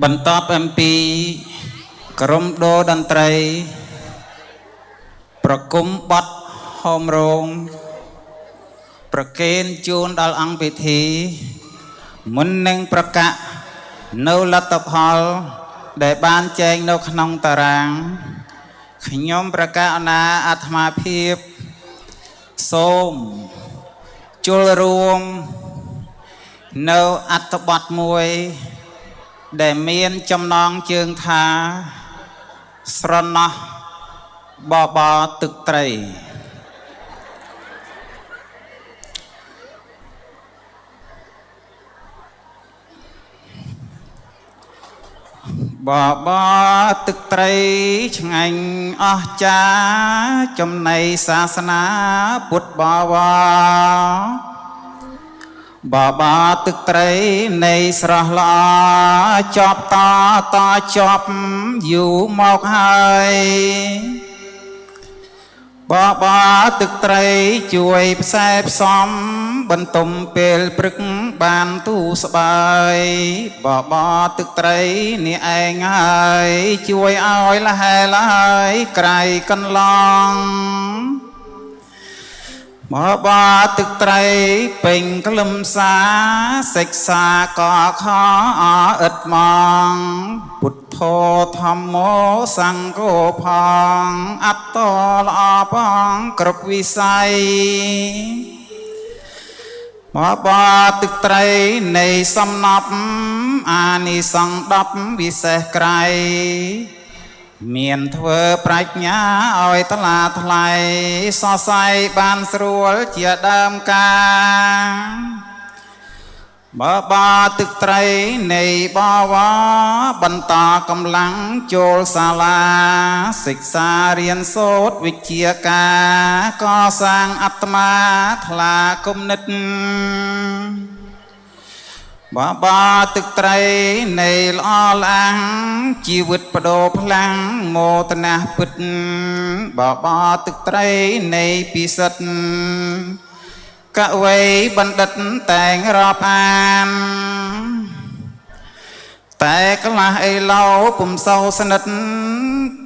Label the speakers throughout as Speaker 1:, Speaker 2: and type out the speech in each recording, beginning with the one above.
Speaker 1: បន្ទាប់អំពីក្រុមដូរតន្ត្រីប្រគំបទហោមរោងប្រគេនជូនដល់អង្គពិធីមុននឹងប្រកាសនៅលទ្ធផលដែលបានចែងនៅក្នុងតារាងខ្ញុំប្រកាសណាអាត្មាភាពសូមចូលរួមនៅអត្ថបទមួយដែលមានចំណងជើងថាស្រណោះបបរទឹកត្រីបបរទឹកត្រីឆ្ងាញ់អស្ចារ្យចំណីសាសនាពុទ្ធបវរបបរទឹកត្រីនៃស្រស់ល្អចប់តចប់យូរមកហើយបបរទឹកត្រីជួយផ្សែផ្សំបន្ទំពេលព្រឹកបានទូស្បាយបបរទឹកត្រីនេះឯងហើយជួយឲ្យលហែឡើយក្រៃកន្លងបបរទឹកត្រីពេញក្លឹមសាសិក្សាកខអឥតមងពុទ្ធោធម្មោសង្ឃោផងអត្តល្អផងគ្រប់វិស័យបបរទឹកត្រីនៃសំណប់អានិសង្ឃ10វិសេសក្រៃមានធ្វើប្រាជ្ញាឲ្យថ្លាថ្លៃសរសៃបានស្រួលជាដើមការបបរទឹកត្រីនៃបវរបន្តកម្លាំងចូលសាលាសិក្សារៀនសូត្រវិជ្ជាការកសាងអាត្មាថ្លាគំនិតបបរទឹកត្រីនៃល្អឡាំងជីវិតបដូរផ្លាំងមោទនៈពិតបបរទឹកត្រីនៃពិសិដ្ឋកវីបណ្ឌិតតែងរាប់អានតែខ្លះអីឡូវពុំសូវស្និទ្ធ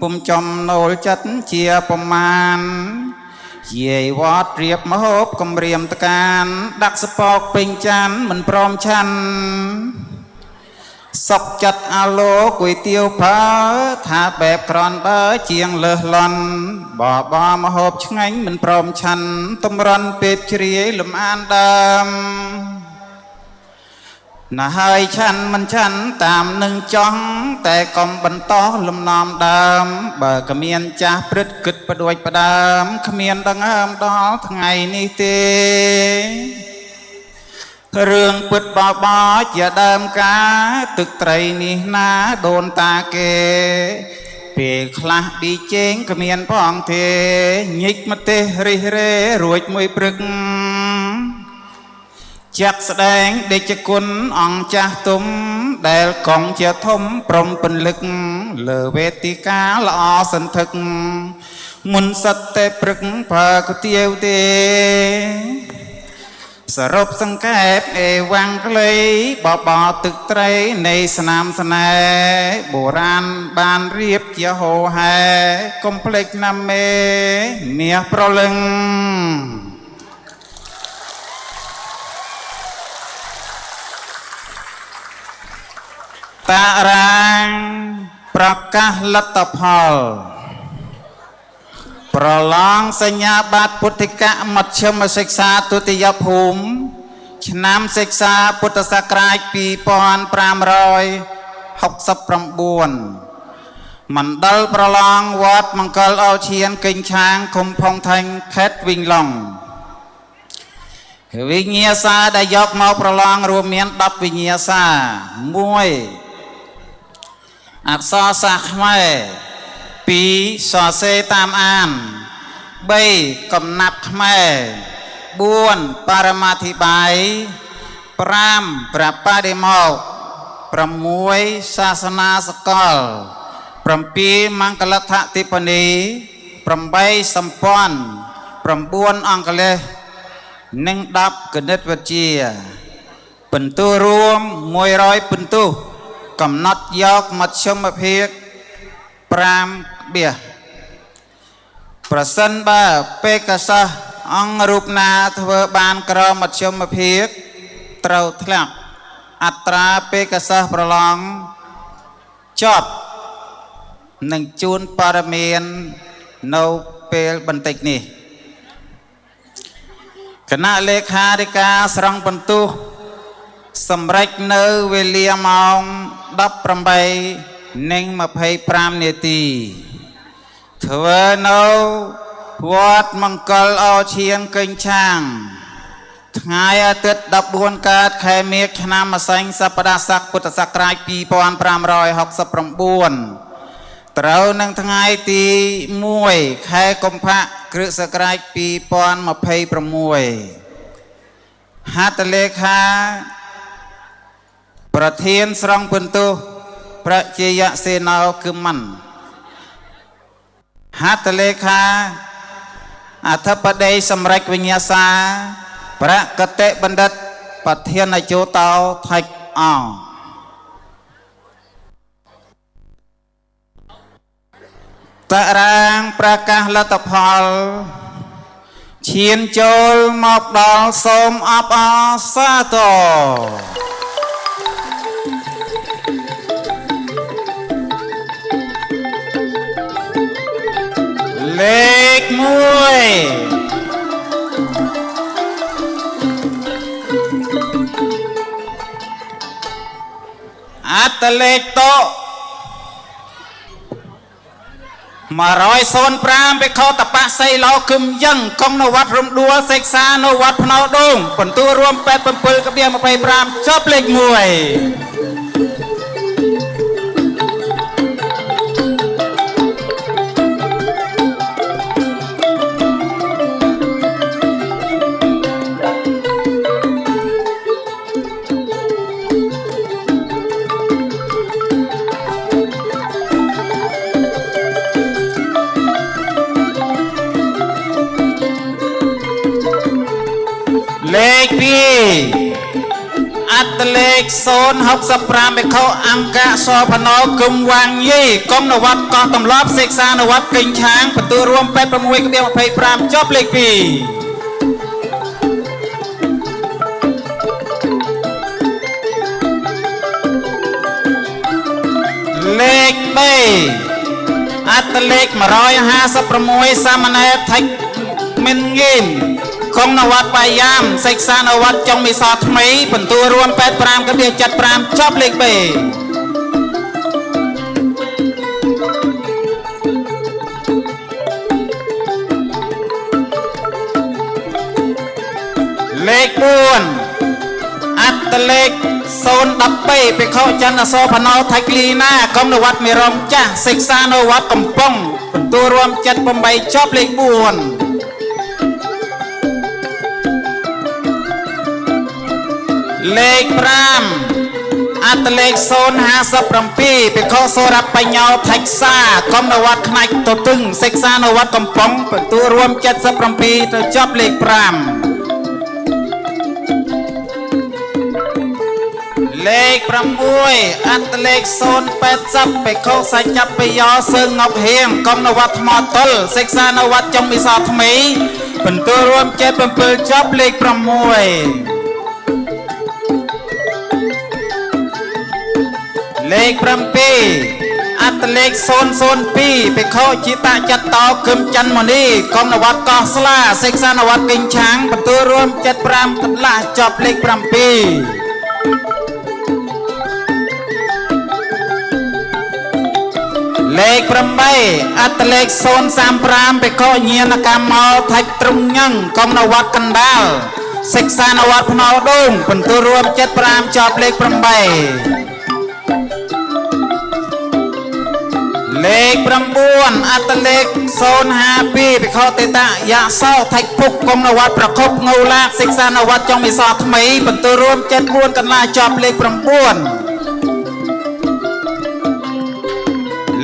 Speaker 1: ពុំចំណូលចិត្តជាប្រមាណយាយវត្តរៀបមហូបគំរាមតកានដាក់សពកពេញចានមិនព្រមឆាន់សុកចិត្តអាឡូគុយទាវផើថាបែបក្រនបើជាងលើសលន់បបរមហូបឆ្ងាញ់មិនព្រមឆាន់តម្រាន់ពេបជ្រាយលំអានដើមណាហើយឆាន់មិនឆាន់តាមនឹងចង់តែកុំបន្តលំនាំដើមបើគ្មានចាស់ព្រឹត្តគិតផ្ដួចផ្ដើមគ្មានដង្ហើមដល់ថ្ងៃនេះទេរឿងពិតបបោជាដើមការទឹកត្រីនេះណាដូនតាគេពេលខ្លះប៊ីចេងគ្មានផងទេញិចម្ទេសរិះរេរួចមួយព្រឹកចាក់ស្ដែងដេចគុណអង្គចាស់ទុំដែលកងជាធំព្រមពន្លឹកលើវេទិកាល្អសន្ធឹកមុនសិតតែព្រឹកបើគុទាវទេសរុបសង្កេបអេវ៉ាំងក្លីបបរទឹកត្រីនៃស្នាមស្នេហ៍បុរាណបានរៀបជាហោហែកុំភ្លេចណាមេមាសប្រលឹងតារាងប្រកាសលទ្ធផលប្រឡងសញ្ញាបត្រពុទ្ធិកមជ្ឈិមសិក្សាទុតិយភូមិឆ្នាំសិក្សាពុទ្ធសករាជ2569មណ្ឌលប្រឡងវត្តមង្គលអូឈៀនកេញឆាងឃុំផុងថេងខេត្តវិញឡុងវិញ្ញាសាដែលយកមកប្រឡងរួមមាន10វិញ្ញាសា1អក្សរសាស្ត្រខ្មែរ2សរសេរតាមអាន3កំណាប់ខ្មែរ4បរមាធិបាយ5ព្រះបដិមោក្ខ6សាសនាសកល7មង្គលដ្ឋតិបនី8សម្ព័ន្ធ9អង្គលេសនិង10គណិតវិទ្យាពិន្ទុរួម100ពិន្ទុ កំណត់យកមធ្យមភាព5បៀប្រសិនបើពេកសាសអង្គរូបណាធ្វើបានក្រមធ្យមភាពត្រូវធ្លាក់អត្រាពេកសាសប្រឡងចប់នឹងជួនព័ត៌មាននៅពេលបន្តិចនេះគណៈលេខាធិការស្រង់បន្ទុះសម្រេចនៅវេលាម៉ោង 18:25 នាទីធ្វើនៅវត្តមង្គលអូឈៀងកេងឆាងថ្ងៃអាទិត្យ 14 កើតខែមេឃឆ្នាំម្សិញសប្តាហ៍ស័កពុទ្ធសករាជ 2569 ត្រូវនឹងថ្ងៃទី1ខែកុម្ភៈគ្រិស្តសករាជ 2026 ហត្ថលេខាប្រធានស្រង់បន្ទុះប្រជាយសេនាគឺមិនហត្ថលេខាអធិបតីសម្រេចវិញ្ញាសាប្រកតិបណ្ឌិតប្រធានអាជោតោថៃអតារាងប្រកាសលទ្ធផលឈានចូលមកដល់សូមអបអរសាទរលេខ1អត្តលេខតោ105បេខោតបៈសីឡោគឹមយ៉ាងកងនៅវត្តរំដួលសិក្សានៅវត្តភ្នោដូងបន្ទូរួម87:25ចប់លេខ1លេខ2អត្តលេខ065បេខោអង្គសភណោគុំវាងយីកុំនៅវត្តកោះតំឡប់សិក្សានៅវត្តកេងឆាងបន្ទូរួម86:25ចប់លេខ2លេខ3អត្តលេខ156សាមណេរថៃមិនងៀងកងនៅវត្តបាយយ៉ាមសិក្សានៅវត្តចុងមីសថ្មីបន្ទូរួម85:75ចប់លេខ3លេខ4អត្តលេខ013បេខោចន្ទអសរផណោថៃក្លីណាកងនៅវត្តមេរងចាស់សិក្សានៅវត្តកំពង់បន្ទូរួម78ចប់លេខ4លេខ5អត្តលេខ057បេខោសូរៈបញ្ញោថៃសាកុំនៅវត្តខ្នាច់ទទឹងសិក្សានៅវត្តកំពង់បន្ទូរួម77ទៅចប់លេខ5លេខ6អត្តលេខ080បេខោសាច់ចាប់បយោសើងងប់ហៀងកុំនៅវត្តថ្មតុលសិក្សានៅវត្តចុងមីសថ្មីបន្ទូរួម77ចប់លេខ6លេខ7អត្តលេខ002បេខោជីតាចតោគឹមច័ន្ទមនីកុំនៅវត្តកោះស្លាសិក្សានៅវត្តកេងឆាងបន្ទូរួម75កន្លះចប់លេខ7លេខ8អត្តលេខ035បេខោញាណកម្មោថៃទ្រង់ញឹងកុំនៅវត្តកណ្ដាលសិក្សានៅវត្តភ្នោដូងបន្ទូរួម75ចប់លេខ8លេខ9អត្តលេខ052បេខោតេតយាសោថៃពុកកុំនៅវត្តប្រខុបងូឡាសិក្សានៅវត្តចុងមីសថ្មីបន្ទូរួម74កន្លះចប់លេខ9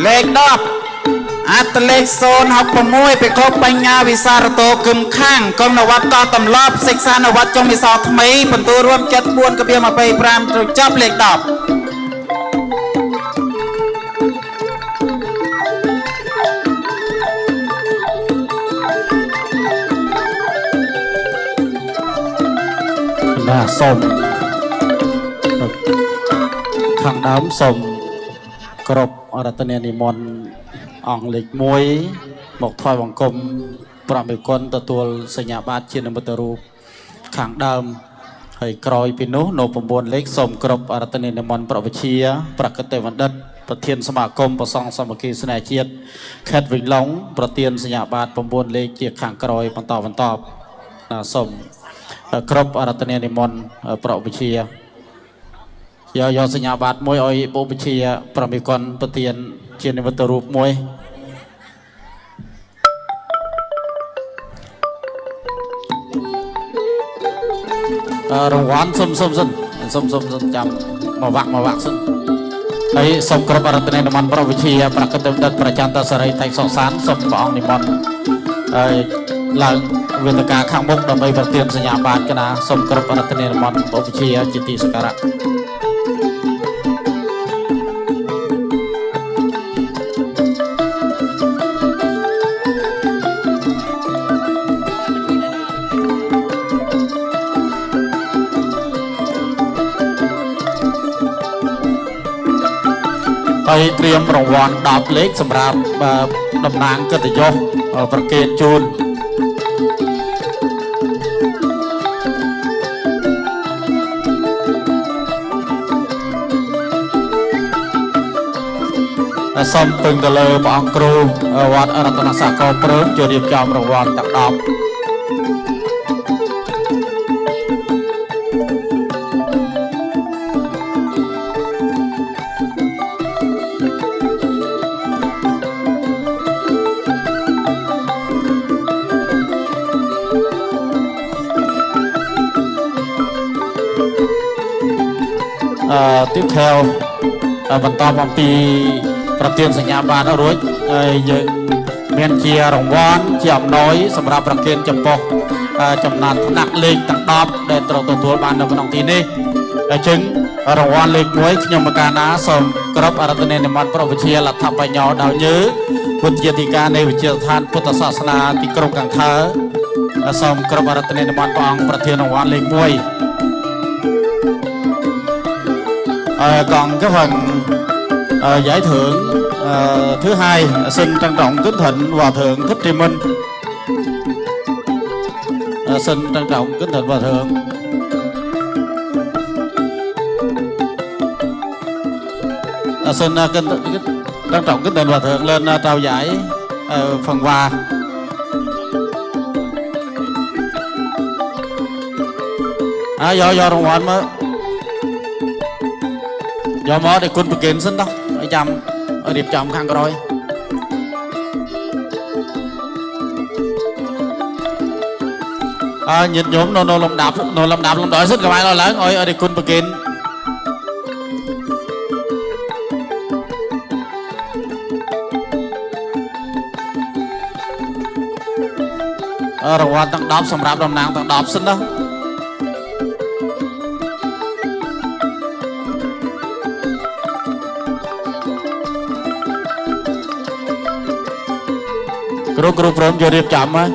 Speaker 1: លេខ10អត្តលេខ066បេខោបញ្ញាវិសារតោគឹមខាងកុំនៅវត្តកោះតំឡប់សិក្សានៅវត្តចុងមីសថ្មីបន្ទូរួម74:25ទៅចប់លេខ10
Speaker 2: là sôm khang đám sôm cọp ở đây tên này mòn ong lịch muối một thoi bằng côngประเมินคนตัวสัญญาบัตรเชียนมัตรูขังดำให้กรอยพินุโนปมบนเล็กสมกรบอารัตเนนมอนประวิเชียประกติวันดัดประเทียนสมาคมประสองสมัครสนาเชียดแคดวิงหลงประเทียนสัญญาบัตรปมบนเล็กเกียขังกรอยปันตอบสมกรบอารัตเนนมอนประวิเชียยอสัญญาบัตรมวยอ้อยประวิเชียประเมินคนประเทียนเชียนมัตรูมวยรางวัลส้มจำมาวักซึ่งไอ้สมกรบอารัตเนนมันประวิเชียประกติดัดประจันตสรายไทยสองสารสมปองนิมนต์หลังเวทกาข้างมุกดำไปประเทียนสัญญาบาทกันนะสมกรบอารัตเนนมันประวิเชียจิตติสการะไปเตรียมรางวัลดาบเล็กสำหรับดำนางกติยศประเกณฑ์จูนส้มตึงตะเลปองครูวัดรัตนศักดิ์เปริมจะเรียบจำรางวัลตักดาบtiếp theo vận tốc vòngปีประเทียนสัญญาบาลรุ่ยยังเมียนเชียรางวัลเจียมน้อยสำหรับประเคนจำปกจำนานหนักเล็กต่างดอบได้ตรวจตัวบานในวันที่นี้จึงรางวัลเล็กน้อยขยมการนาสมกรบอารัตเนนมันประวิเชียหลักทับไปยอดาวยื้อพุทธยติการในวิจิตรทานพุทธศาสนาติกรมกังเธอสมกรบอารัตเนนมันปองประเทียนรางวัลเล็กน้อยcòn cái phần giải thưởng thứ hai xin trân trọng kính thịnh hòa thượng Thích Trì Minh xin trân trọng kính thịnh hòa thượng xin trân trọng kính thịnh hòa thượng lên trao giải phần quà do rางวัลmới do mơ để quân kiện xin đó ở chậm ở điệp chậm khăn rồi nhìn nhóm nó làm đạp làm đợi xin các bạn lo lắng ơi ở đây quân kiện rางวัลtăng đạpสำหรับดำนาง tăng đạp xin đó group prom cho điệp chậm á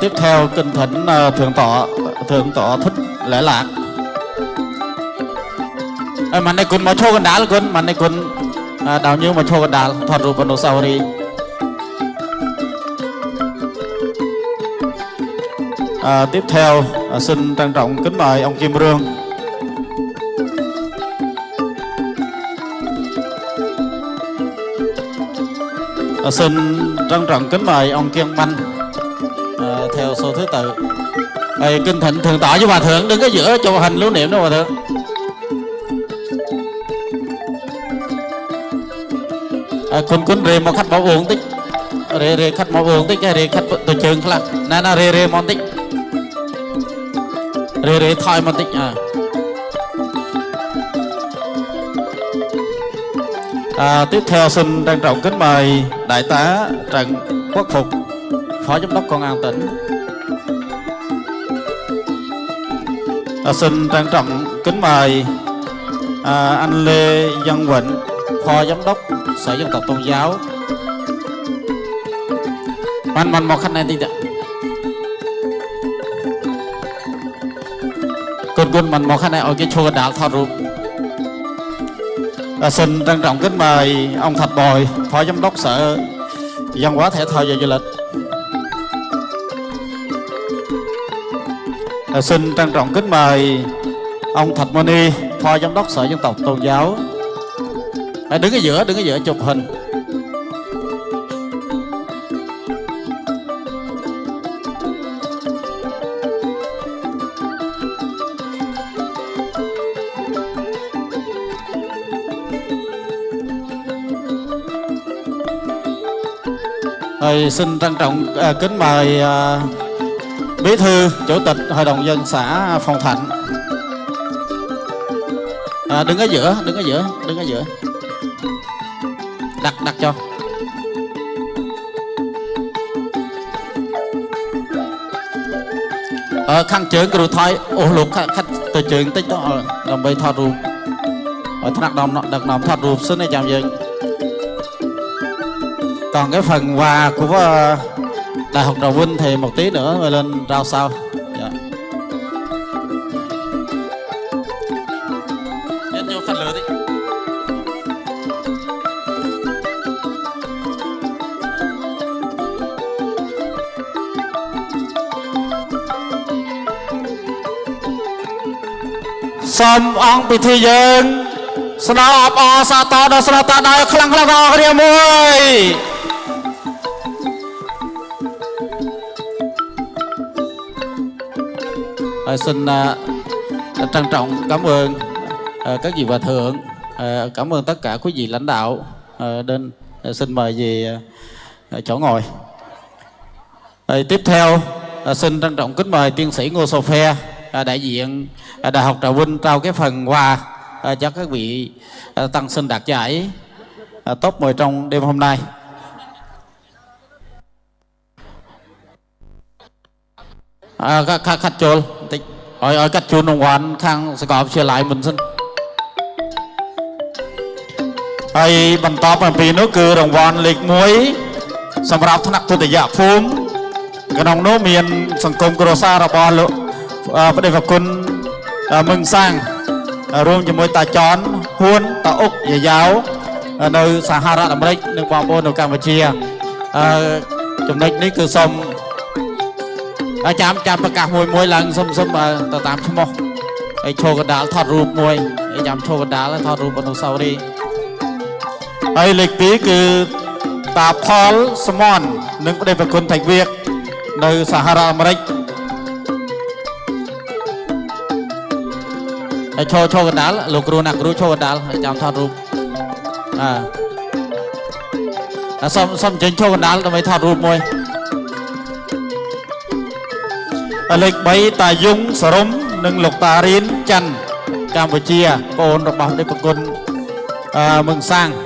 Speaker 2: tiếp theo kinh thỉnh thượng tọa Thích Lễ Lạcมันในคุณมาโชว์กันดาลคุณมันในคุณดาวนิ้วมาโชว์กันดาลถอดรูปอนุสาวรีย์tiếp theo xin trân trọng kính mời ông Kim Rương xin trân trọng kính mời ông Kiên Manh theo số thứ tự kinh thịnh thượng tọa với hòa thượng đứng ở giữa cho hình lưu niệm đó hòa thượngคุณเรมาคัดมาวงติ๊กเรคัดมาวงติ๊กเรคัดตัวเชิงคลังนั่นเรมอนติ๊กเรทอยมอนติ๊กtiếp theo xin trân trọng kính mời đại tá Trần quốc phục phó giám đốc công an tỉnh. Xin trân trọng kính mời anh Lê Văn Vịnh, phó giám đốc Sở Dân tộc Tôn giáo. Mình một khách này đi ạ. Quân mình một khách này ở cái chùa đảo thọ rụp. Xin trân trọng kính mời ông Thạch Bồi, phó giám đốc Sở Văn hóa Thể thao và Du lịch. Xin trân trọng kính mời ông Thạch Moni, phó giám đốc Sở Dân tộc Tôn giáo. Đứng ở giữa chụp hình. Xin trân trọng kính mời Bí thư Chủ tịch Hội đồng dân xã Phong Thạnh. Đứng ở giữa. Đặt cho. Khăn trưởng cái thôi. Lục khách từ trường tích đó đồng bay thọ rùm. Ở thằng đặc nòng thọ rùm xin này chào dân. Còn cái phần quà của Đại học Trà Vinh thì một tí nữa rồi lên rao sau. Dạ. Đến vô khách lựa đi. Xóm ông bị thi dân Snap o sa to đó snap ta đây khlang cái dia mui. Xin trân trọng cảm ơn các vị hòa thượng, cảm ơn tất cả quý vị lãnh đạo đến. Xin mời về chỗ ngồi. Tiếp theo xin trân trọng kính mời tiến sĩ Ngô Sô Phe, đại diện Đại học Trà Vinh trao cái phần quà cho các vị tăng sinh đạt giải top 10 trong đêm hôm nay. Khách chôn ở cách chôn đồng hoàn khang sẽ có chia lại mình xin hay bần top bằng vì nó cứ đồng hoàn lịch muối sầm rạp thằng nặc thôi để dạ phum cái đồng nô miền sòng công cơ sa ra bò lộ vấn đề vật quân mừng sang rôm cho môi ta chón huôn ta úc và giáo nơi Sahara làm đấy nước bò bô nước Campuchia chúng đây ní cứ sông chạm tất cả môi lần xâm ta tạm cho mô chô cái đá thọt rụp môi chạm chô cái đá là thọt rụp vào sau đi lịch tí cứ ta Paul Simon nâng có đây vào quân thành việc nơi Sahara Americ chô cái đá lục ru nạc ru chô cái đá chạm thọt rụp xong trên chô cái đá là mới thọt rụp môi lịch bay ta dung sở rôm nâng lục ta riêng chăn Campuchia bồn đọc bảo đây của quân mừng sang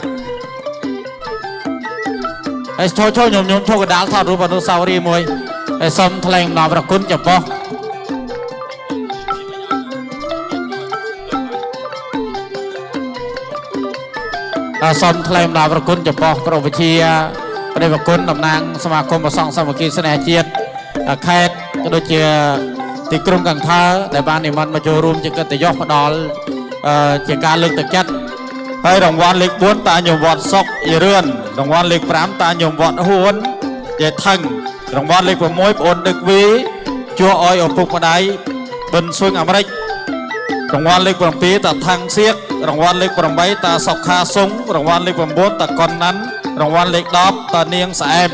Speaker 2: cho nhôm cho cái đá thọt rụp vào sau đi môi xong thằng nào vào quân chập vô xong thằng nào vào quân chập vô vào vị trí đây vào quân đồng nang sma công và song song một kia sẽ chiết khai cái đôi chia thì Krung Cần Thơ đại ban này mình mà cho room chỉ cần tự do phát đo chỉ ca lực thực chất hay đồng quan lịch 4 ta nhôm vọt sọc y rươn đồng quan lịch 8 ta nhôm vọt huốn về thân đồng quan lịch của mỗi ổn được ví chua oi ở phục ở đây bên xuân Americ đồng quan lịch bằng pí ta thăng xiếc đồng quan lịch bằng mấy ta sọc kha súng đồng quan lịch bằng 4 ta con nắn đồng quan lịch đóp ta niêng xã em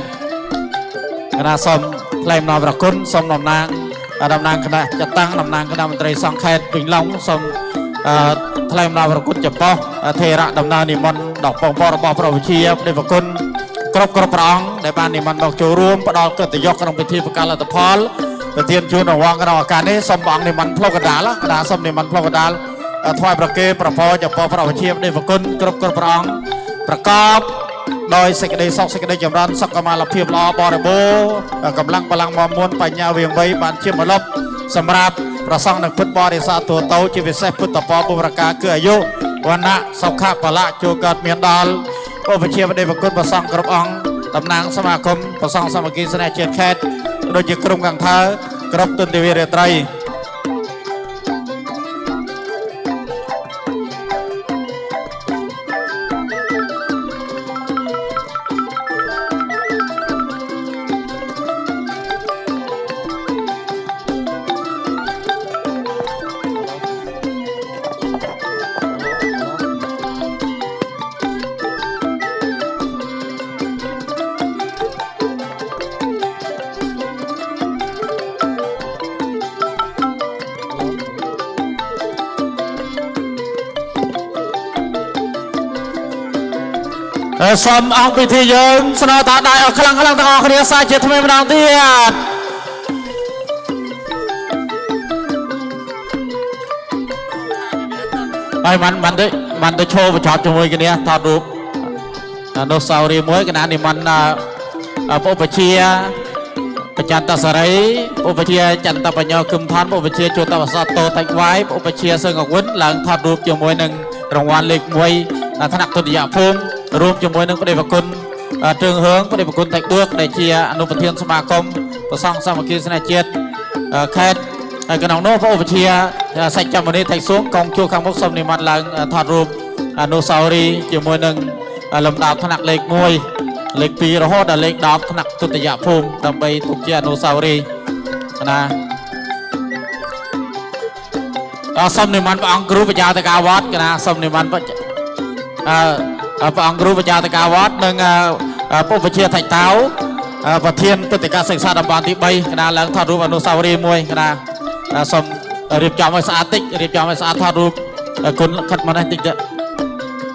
Speaker 2: là xong làm nào vào quân xong làm nang cái này chặt tăng làm nang cái nào mình thấy xong khen bình long xong làm nào vào quân chụp po thề ra làm nào thì mình đọc bóng bò chia để vào quân crop rong để ban thì mình đọc chỗ room bắt đầu cái tự do cái đồng thi phải là tập Paul đầu tiên chú nó quăng cái nào cái này xong bóng thì mình flow cái đá xong thì mình flow cái đá thoại bạc kê bạc po chụp po chia để vào quân crop rong bạc cọp โดยសេចក្តីសុខសេចក្តីចម្រើនសុខកម្មាភាពល្អបរិបូរណ៍កម្លាំងបលាំងមមួនបញ្ញាវាងវៃបានជាមលប់សម្រាប់ប្រសង់នឹងពុទ្ធបរិស័ទទូទៅជាពិសេសពុទ្ធបរិបុរការគឺអាយុវណ្ណៈសុខៈបលៈចូលកើតមានដល់ឧបជាបដិប្រគុណប្រសង់គ្រប់អង្គតំណាងសមាគមប្រសង់សាមគ្គីស្នេហ៍ជាតិខេត្តដូចជាក្រុមកាំងថើគ្រប់ទន្ទវិរាត្រីសូមអង្គពិធីយើងស្នើតាដៃអស់ខ្លាំងទាំងអស់គ្នាសាជាថ្មីម្ដងទៀតហើយបានទៅឈរបញ្ចប់ជាមួយគ្នាថតរូបអនុស្សាវរីយ៍មួយគណៈនិមន្តឧបជាបច្ចន្តសរីឧបជាចន្ទបញ្ញោគឹមឋានឧបជាជួតវសតតោតាច់វាយឧបជាសឹងអវុនឡើងថតរូបជាមួយនឹងរង្វាន់លេខ1ថ្នាក់ទុតិយភូមិរួមជាមួយនឹងបដិប្រគុណទ្រឹងហឿងបដិប្រគុណតែដួកដែលជាអនុប្រធានសមាគមប្រសង់សាមគ្គីស្នេហ៍ជាតិខេត្តហើយក្នុងនោះឧបជាសច្ចមនីថៃសួងកងជួរខាងមុខសូមនិមន្តឡើងថតរូបអនុស្សាវរីយ៍ជាមួយនឹងលំដាប់ថ្នាក់លេខ1លេខ2រហូតដល់លេខ10ថ្នាក់ទុតិយភូមិដើម្បីទុកជាអនុស្សាវរីយ៍ណាសូមនិមន្តព្រះអង្គគ្រូបញ្ញាតកាវត្តគណៈសូមនិមន្តព្រះអង្គគ្រូបញ្ញាតកាវត្តនិងពុបជាថៃតៅប្រធានព្រឹត្តិការណ៍សិក្សាតំបន់ទី3គណៈឡើងថតរូបអនុស្សាវរីយ៍មួយគណៈសូមរៀបចំឲ្យស្អាតតិចរៀបចំឲ្យស្អាតថតរូបគុណខិតមកនេះតិចទៀត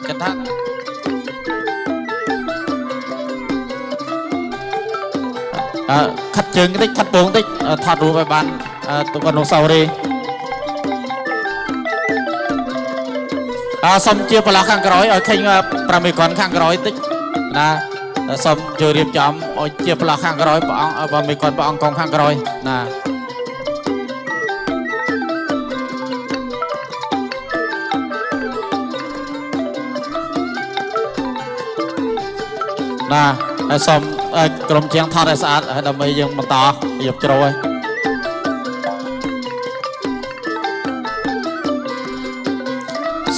Speaker 2: គិតថាខិតជើងតិចខិតពងតិចថតរូបឲ្យបានទុកអនុស្សាវរីយ៍សូមជាប្រឡោះខាងក្រោយឲ្យឃើញ5មីគ្រាន់ខាងក្រោយតិចណាសូមជួយរៀបចំឲ្យជាប្រឡោះខាងក្រោយព្រះអង្គ5មីគ្រាន់ព្រះអង្គកងខាងក្រោយណាហើយសូមក្រុមជាងថតឲ្យស្អាតដើម្បីយើងបន្តរៀបជ្រោយ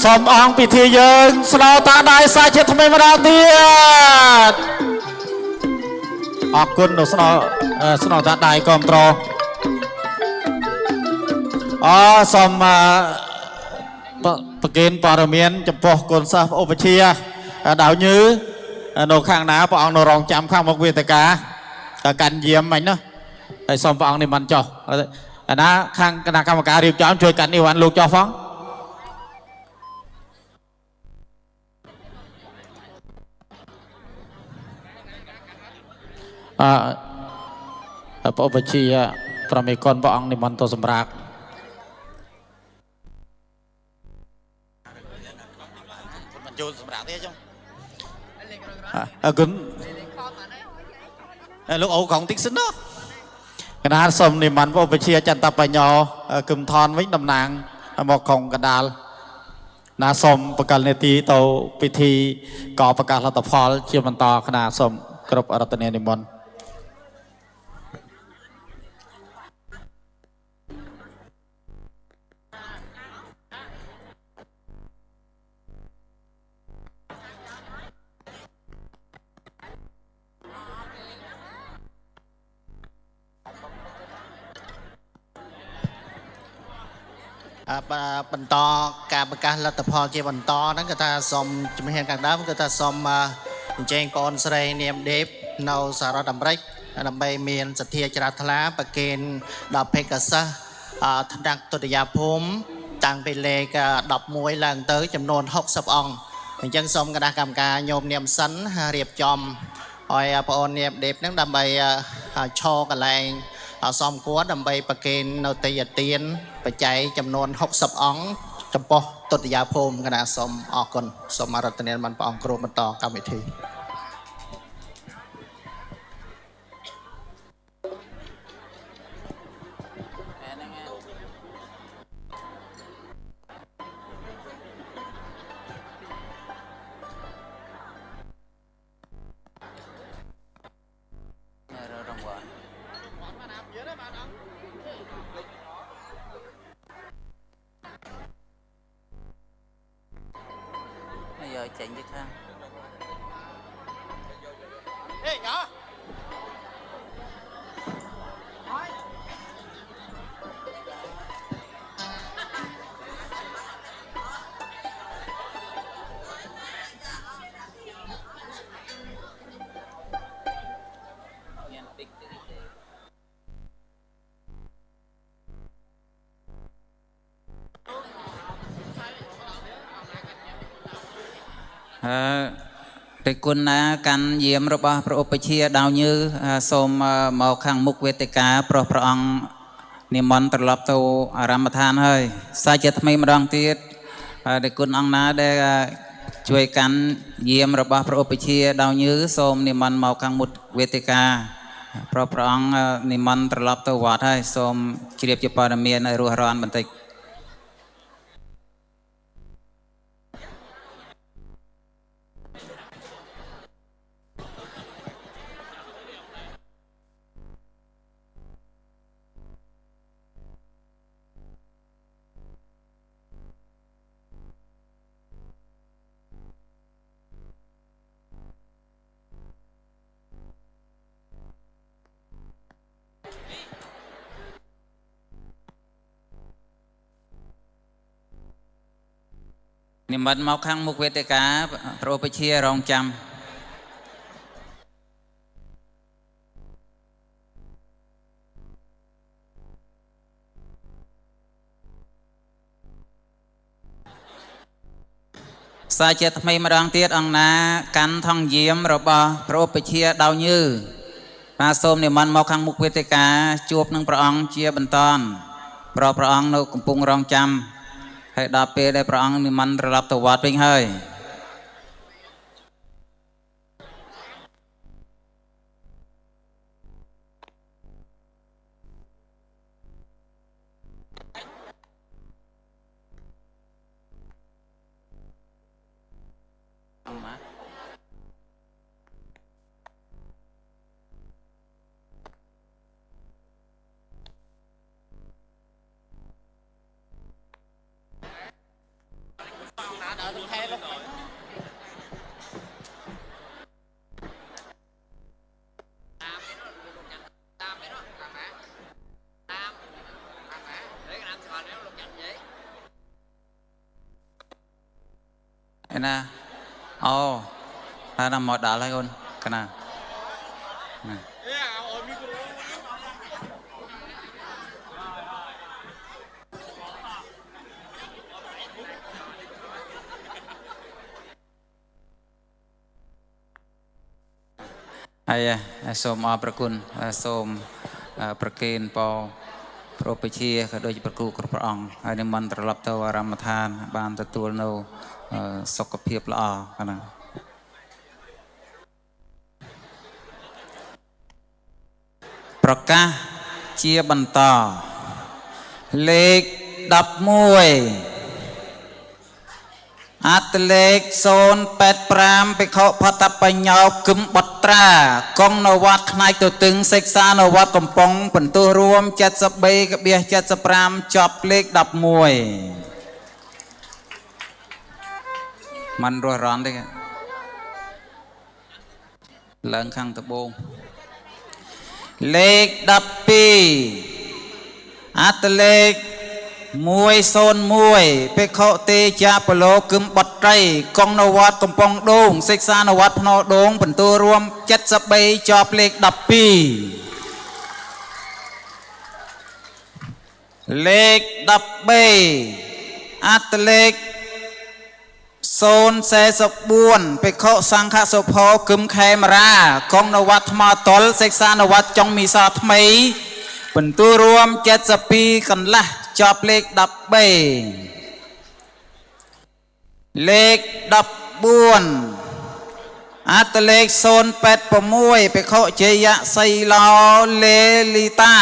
Speaker 2: សូមអង្គពិធីយើងស្នើតាដៃសាជាថ្មីម្ដងទៀតអរគុណនៅស្នើតាដៃគ្រប់ត្រសូមប្រកេនព័ត៌មានចំពោះគុណសិស្សឧបជាដាវញឺនៅខាងណាព្រះអង្គនៅរងចាំខាងមុខវេទិកាកាន់យាមមិញណាហើយសូមព្រះអង្គនិមន្តចុះណាខាងគណៈកម្មការរៀបចំជួយកាន់នេះវ៉ាន់លោកចុះផងឧបជាប្រមេកុនព្រះអង្គនិមន្តទៅសម្រាប់មិនចូលសម្រាប់ទេចុងគុណលោកអូของតិចសិនណាគណៈសូមនិមន្តឧបជាចន្ទបញ្ញោគឹមថនវិញតំណាងមកក្រុងកដាលណាសូមប្រកាសនេតិទៅពិធីកប្រកាសលទ្ធផលជាបន្តគណៈសូមគ្រប់រតនានិមន្តបន្តការប្រកាសលទ្ធផលជាបន្តហ្នឹងគឺថាសូមជំរាបខាងដើមគឺថាសូមអញ្ជើញបងស្រីនាមដេបនៅសហរដ្ឋអាមេរិកដើម្បីមានសទ្ធាជ្រះថ្លាប្រគេនដល់ភេកសិស្សថ្នាក់ទុតិយភូមិតាំងពីលេខ11ឡើងទៅចំនួន60អង្គអញ្ចឹងសូមគណៈកម្មការញោមនាមសិនរៀបចំឲ្យបងនាមដេបហ្នឹងដើម្បីឈរកន្លែងសមគួរដើម្បីប្រគេននៅទេយទានបច្ច័យចំនួន60អង្គចំពោះទុតិយភូមិគណៈសូមអរគុណសូមអរតនាមព្រះអង្គគ្រូបន្តកម្មវិធី
Speaker 1: ចេញទៅខាង Để quân căn diệm rồi ba pro bạch chia đào như xôm màu khang mục vết cá pro pro ông niệm mòn tập lập tàu Ramathan hơi sai chết mấy mà đang tiết để quân ông ná đểជួយកាន់យាមរបស់ព្រះឧបជាដល់ញើសូមនិមន្តមកខាងមុខវេទិកាព្រះអង្គនិមន្តត្រឡប់ទៅវត្តហើយសូមជ្រាបជាព័ត៌មានឲ្យរស់រានបន្តិច និមន្តមកខាងមុខវេទិកាព្រះឧបជារងចាំសាជាថ្មីម្ដងទៀតអង្គណាកាន់ថងយាមរបស់ព្រះឧបជាដល់ញើបាទសូមនិមន្តមកខាងមុខវេទិកាជួបនឹងព្រះអង្គជាបន្តព្រះអង្គនៅកំពុងរងចាំ ហើយដល់ពេលដែលព្រះអង្គនិមន្តត្រឡប់ទៅវត្តវិញហើយ Nè, ồ, ta nằm một đảo lại con, cái nào, ai, xômประคุณxôm ประเคนปอ pro bạch chia cả đôi bạch cụ củaព្រះអង្គហើយនិមន្តត្រឡប់ទៅអារាមដ្ឋានបានទទួលនៅសុខភាពល្អណាស់ប្រកាសជាបន្តលេខ 11 អត្តលេខ 085 ភិក្ខុផតបញ្ញោគឹមបត្រាកងនៅវត្តខ្នាយទៅទឹងសិក្សានៅវត្តកំពង់បន្ទោះរួម 73/75 ចប់លេខ 11 មិនរស់រាន់ទេឡើងខាងត្បូងលេខ 12 អត្តលេខ 101 ភិក្ខុទេជាបលោគឹមបត្រីកងនៅវត្តកំពង់ដូងសិក្សានៅវត្តភ្នោដូងបន្ទោរួម 73 ចប់លេខ 12 លេខ 13 អត្តលេខ 044 ភិក្ខុសង្ឃសុផោគឹមខេមរាកងនៅវត្តថ្មតលសិក្សានៅវត្តចុងមីសថ្មីបន្ទោរួម 72 កន្លះចប់លេខ 13 លេខ 14 អត្តលេខ 086 ភិក្ខុជយៈសីឡោលេលីតា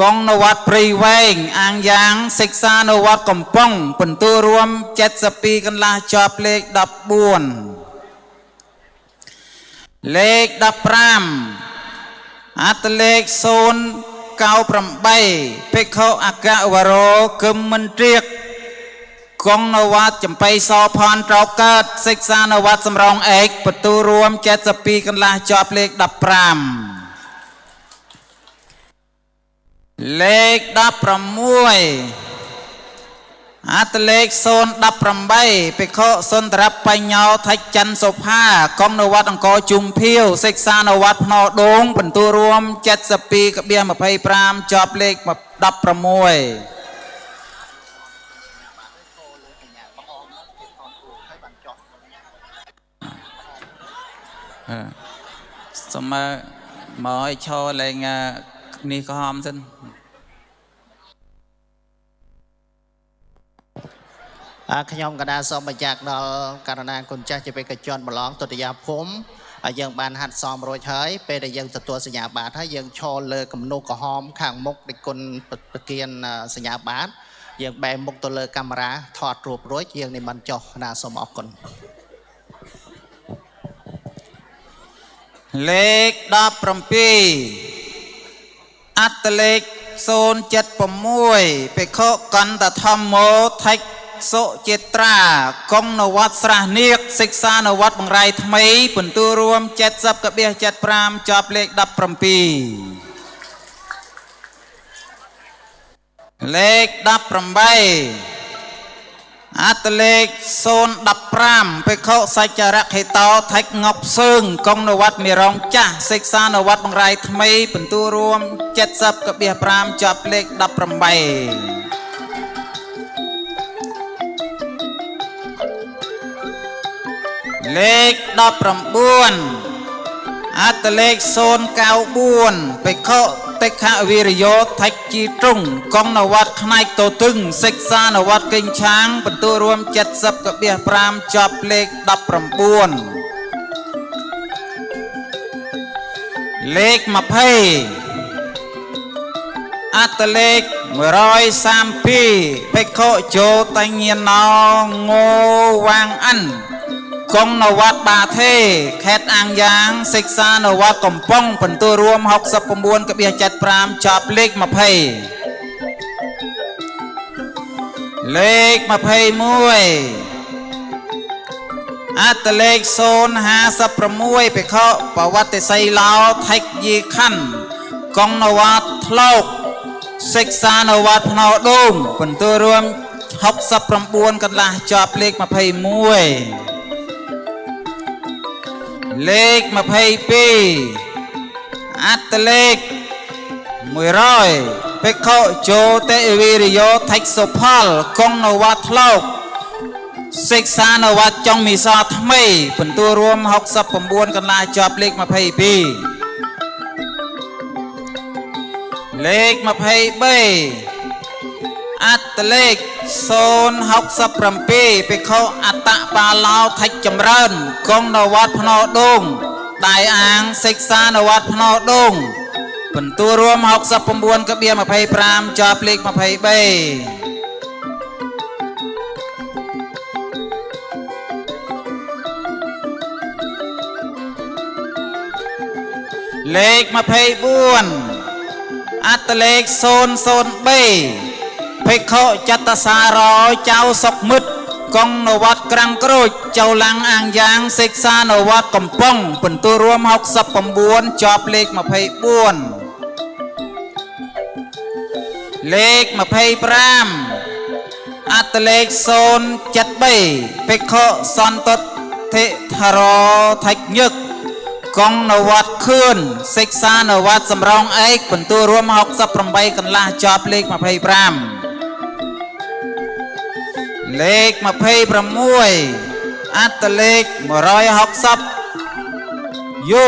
Speaker 1: កងនៅវត្តព្រៃវែងអាងយ៉ាងសិក្សានៅវត្តកំពង់បន្ទោរួម 72 កន្លះចប់លេខ 14 លេខ 15 អត្តលេខ 098 ភិក្ខុអគ្គវរោគឹមមិនត្រៀក កងនវត្តចំបៃសផនត្រោកើតសិក្សានវត្តសំរងឯកបទូរួម72កន្លះជាប់លេខ15លេខ16អត្តលេខ018ភិក្ខុសុន្ទរបញ្ញោថច្ចិនសុផាកងនវត្តអង្គរជុំភៀវសិក្សានវត្តភ្នោដងបន្ទូរួម72កបៀ25ជាប់លេខ16សូមមកឲ្យឈរលេងនេះក៏ហមសិន
Speaker 3: ខ្ញុំកណ្ដាលសូមបញ្ជាក់ដល់ករណីគុណចាស់ជាបេក្ខជនប្រឡងទុតិយភូមិហើយយើងបានហាត់សមរួចហើយពេលដែលយើងទទួលសញ្ញាបត្រហើយយើងឈរលើគំនូសក្រហមខាងមុខនៃគុណប្រគៀនសញ្ញាបត្រយើងបែរមុខទៅលើកាមេរ៉ាថតរូបរួចយើងនិមន្តចុះណាសូមអរគុណ
Speaker 1: លេខ17អត្តលេខ076ភិក្ខុកន្តធម្មោថច្សុចេត្រាកងនវត្តស្រះនាគសិក្សានវត្តបង្រាយថ្មីបន្ទូរួម70កបៀ75ជាប់លេខ17លេខ18អត្តលេខ015ភិក្ខុសច្ចរខេតោថច្ងប់សើងកងនវត្តមេរងចាស់សិក្សានវត្តបង្រាយថ្មីបន្ទូរួម70កបៀ5ជាប់លេខ18លេខ19អត្តលេខ094ភិក្ខុតិខវិរិយោថច្ជីទ្រង់កងនវត្តផ្នែកតទឹងសិក្សានវត្តកេងឆាងបន្ទូរួម70កបៀ5ជាប់លេខ19លេខ20អត្តលេខ132ភិក្ខុជោតញ្ញាណោងោវាងអាន់កងនវត្តបាថេខេត្តអាងយ៉ាងសិក្សានវត្តកំពង់បន្ទូរួម69កបៀ75ជាប់លេខ20លេខ21អត្តលេខ056ភិក្ខុបវត្តិសីឡោថច្យីខណ្ឌកងនវត្តថ្លោកសិក្សានវត្តភ្នោដងបន្ទូរួម69កន្លះជាប់លេខ21លេខ22អត្តលេខ100ភិក្ខុជោតិវិរិយោថច្សុផលកងនវត្តថ្លោកសិក្សានវត្តចុងមីសថ្មីបន្ទូរួម69កន្លះជាប់លេខ22លេខ23អត្តលេខ067ភិក្ខុអត្តបាឡោថច្ចម្រើនកងនវត្តភ្នោដងដៃអាងសិក្សានវត្តភ្នោដងបន្ទូរួម69កបៀ25ជាប់លេខ23លេខ24អត្តលេខ003ភិក្ខុចតសារោចៅសុកមិត្តកងនវត្តក្រាំងក្រូចចៅឡាំងអាងយ៉ាងសិក្សានវត្តកំពង់បន្ទូរួម69ជាប់លេខ24លេខ25អត្តលេខ073ភិក្ខុសន្តតិធរោថច្ញឹកកងនវត្តខឿនសិក្សានវត្តសំរងឯកបន្ទូរួម68កន្លះជាប់លេខ25លេខ26អត្តលេខ160យុ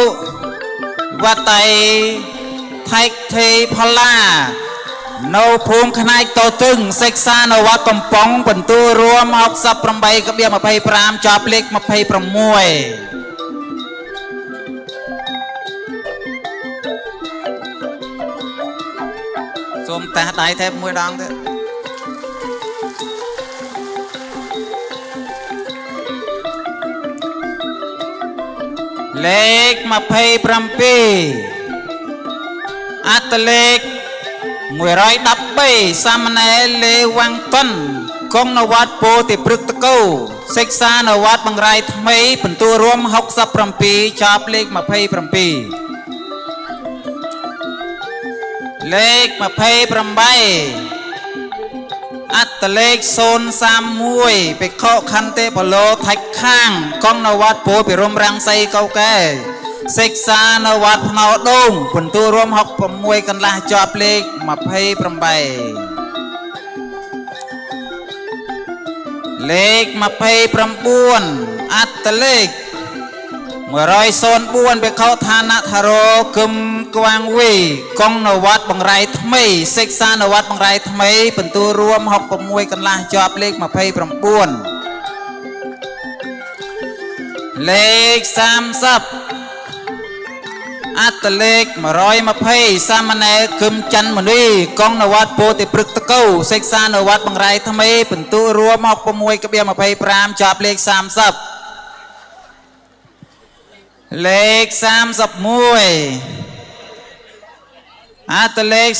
Speaker 1: វតៃថៃថេផល្លានៅភូមិខ្នាចតទឹងសិក្សានវត្តកំពង់បន្ទូរួម68កបៀ25ជាប់លេខ26សូមតះដៃថែបមួយដងទៀតលេខ27អត្តលេខ113សាមណេរលេវាំងតុន កងនវត្តពោធិព្រឹកតកោសិក្សានៅវត្តបង្រាយថ្មីបន្ទូរួម67ចប់លេខ27លេខ28អត្តលេខ031បេខខន្តិបលោថៃខាងកងនវត្តពោពិរមរាំងសីកោកែសិក្សានៅវត្តភ្នោដូងបន្ទូរួម66កន្លះជាប់លេខ28លេខ29អត្តលេខ104បេខឋានៈថារោគឹមគវាងវីកងនវត្តបង្រាយថ្មីសិក្សានៅវត្តបង្រាយថ្មីបន្ទូរួម66កន្លះជាប់លេខ29លេខ30អត្តលេខ120សាមណេរគឹមច័ន្ទមនីកងនវត្តពោធិព្រឹកតកោសិក្សានៅវត្តបង្រាយថ្មីបន្ទូរួម66.25ជាប់លេខ30លេខ31អត្តលេខ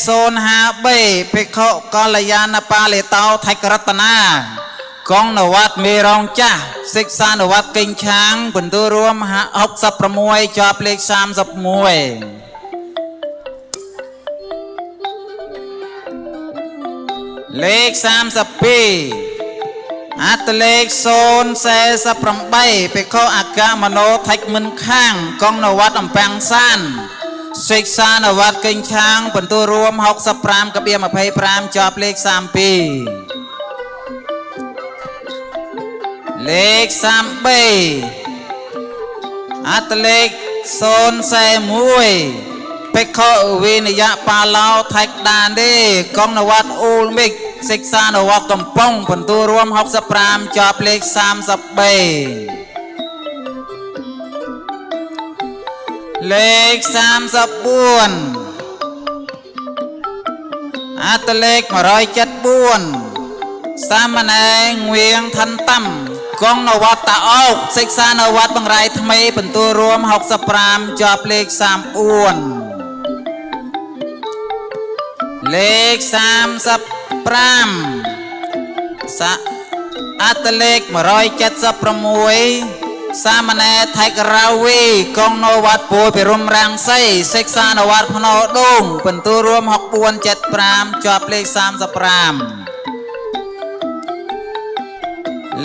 Speaker 1: 053ភិក្ខុកល្យាណបាលេតោថៃករតនាកងនវត្តមេរងចាស់សិក្សានវត្តកេងឆាងបន្ទូរួម66ជាប់លេខ31លេខ32អត្តលេខ048បេខអគ្គមនោថៃមិនខាងកងនវត្តអំពាំងសានសិក្សានវត្តកេងឆាងបន្ទូរួម65.25ជាប់លេខ32លេខ33អត្តលេខ041បេខវិនយៈបាឡោថៃដានទេកងនវត្តអ៊ូលមិកសិក្សានវត្តកំប៉ុងបន្ទូរួម65ជាប់លេខ33លេខ34អត្តលេខ174សាមណេរងៀងឋានតំកងនវត្តតាអោកសិក្សានៅវត្តបង្រាយថ្មីបន្ទូរួម65ជាប់លេខ34លេខ35អត្តលេខ176សាមណេរថៃក្រាវីកងនៅវត្តពោធិរមរាំងសីសិក្សានៅវត្តភ្នោដូងបន្ទូរួម64.75ជាប់លេខ35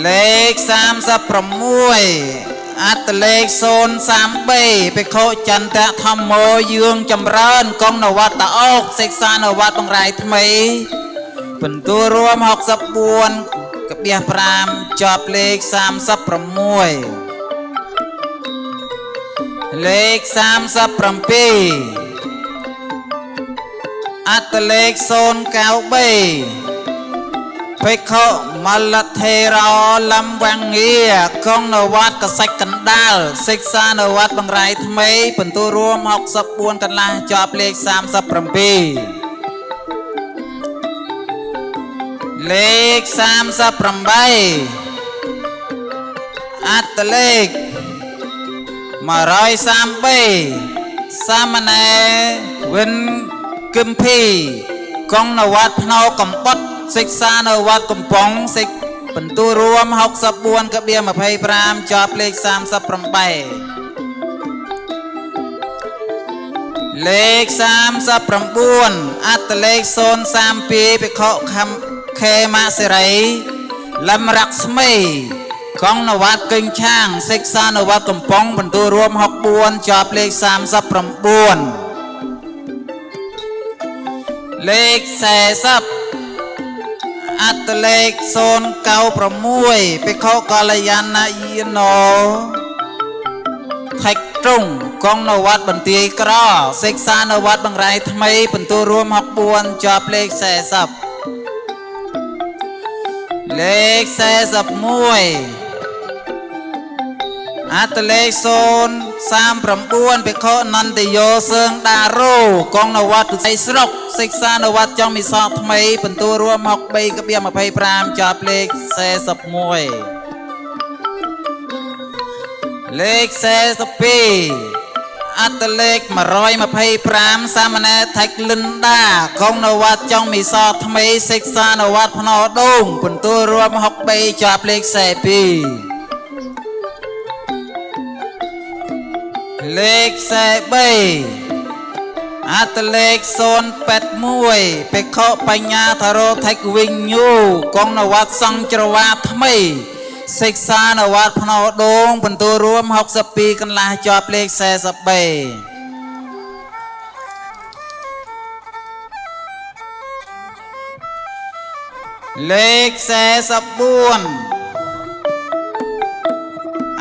Speaker 1: លេខ36អត្តលេខ033បេខចន្ទៈធម្មោយើងចម្រើនកងនវត្តតាអោកសិក្សានៅវត្តបង្រាយថ្មីបន្ទូរួម64.5ជាប់លេខ36លេខ37អត្តលេខ093បេខមលថេរោលំវាំងងាកងនវត្តកសិកកណ្ដាលសិក្សានៅវត្តបង្រាយថ្មីបន្ទូរួម64កន្លះជាប់លេខ37លេខ38អត្តលេខ133សាមណេរវិនគឹមភីកងនវត្តភ្នោកំបុតសិក្សានៅវត្តកំប៉ុងសិកបន្ទូរួម64.25ជាប់លេខ38លេខ39អត្តលេខ032បេខខេមសិរីលំរស្មីកងនវត្តកេងឆាងសិក្សានៅវត្តកំប៉ុងបន្ទូរួម64ជាប់លេខ39លេខ40អត្តលេខ096បេខកល្យាណយាណោថៃត្រង់កងនវត្តបន្ទាយក្រសិក្សានៅវត្តបង្រាយថ្មីបន្ទូរួម64ជាប់លេខ40លេខ41អត្តលេខ039បេខនន្តយោសើងដារោកងនវត្តទុស័យស្រុកសិក្សានៅវត្តចំមិសកថ្មីបន្ទូរួម63.25ជាប់លេខ41លេខ42 អត្តលេខ125សាមណេរថៃលិនដាកងនវត្តចុងមីសថ្មីសិក្សានវត្តភ្នោដូងបន្ទូលរួម63ជាប់លេខ42លេខ43អត្តលេខ081បេខុបញ្ញាធរោថៃវិញញូកងនវត្តសង្ច្រវាថ្មីសិក្សានវត្តភ្នោដូងបន្ទូលរួម62កន្លះជាប់លេខ43លេខ44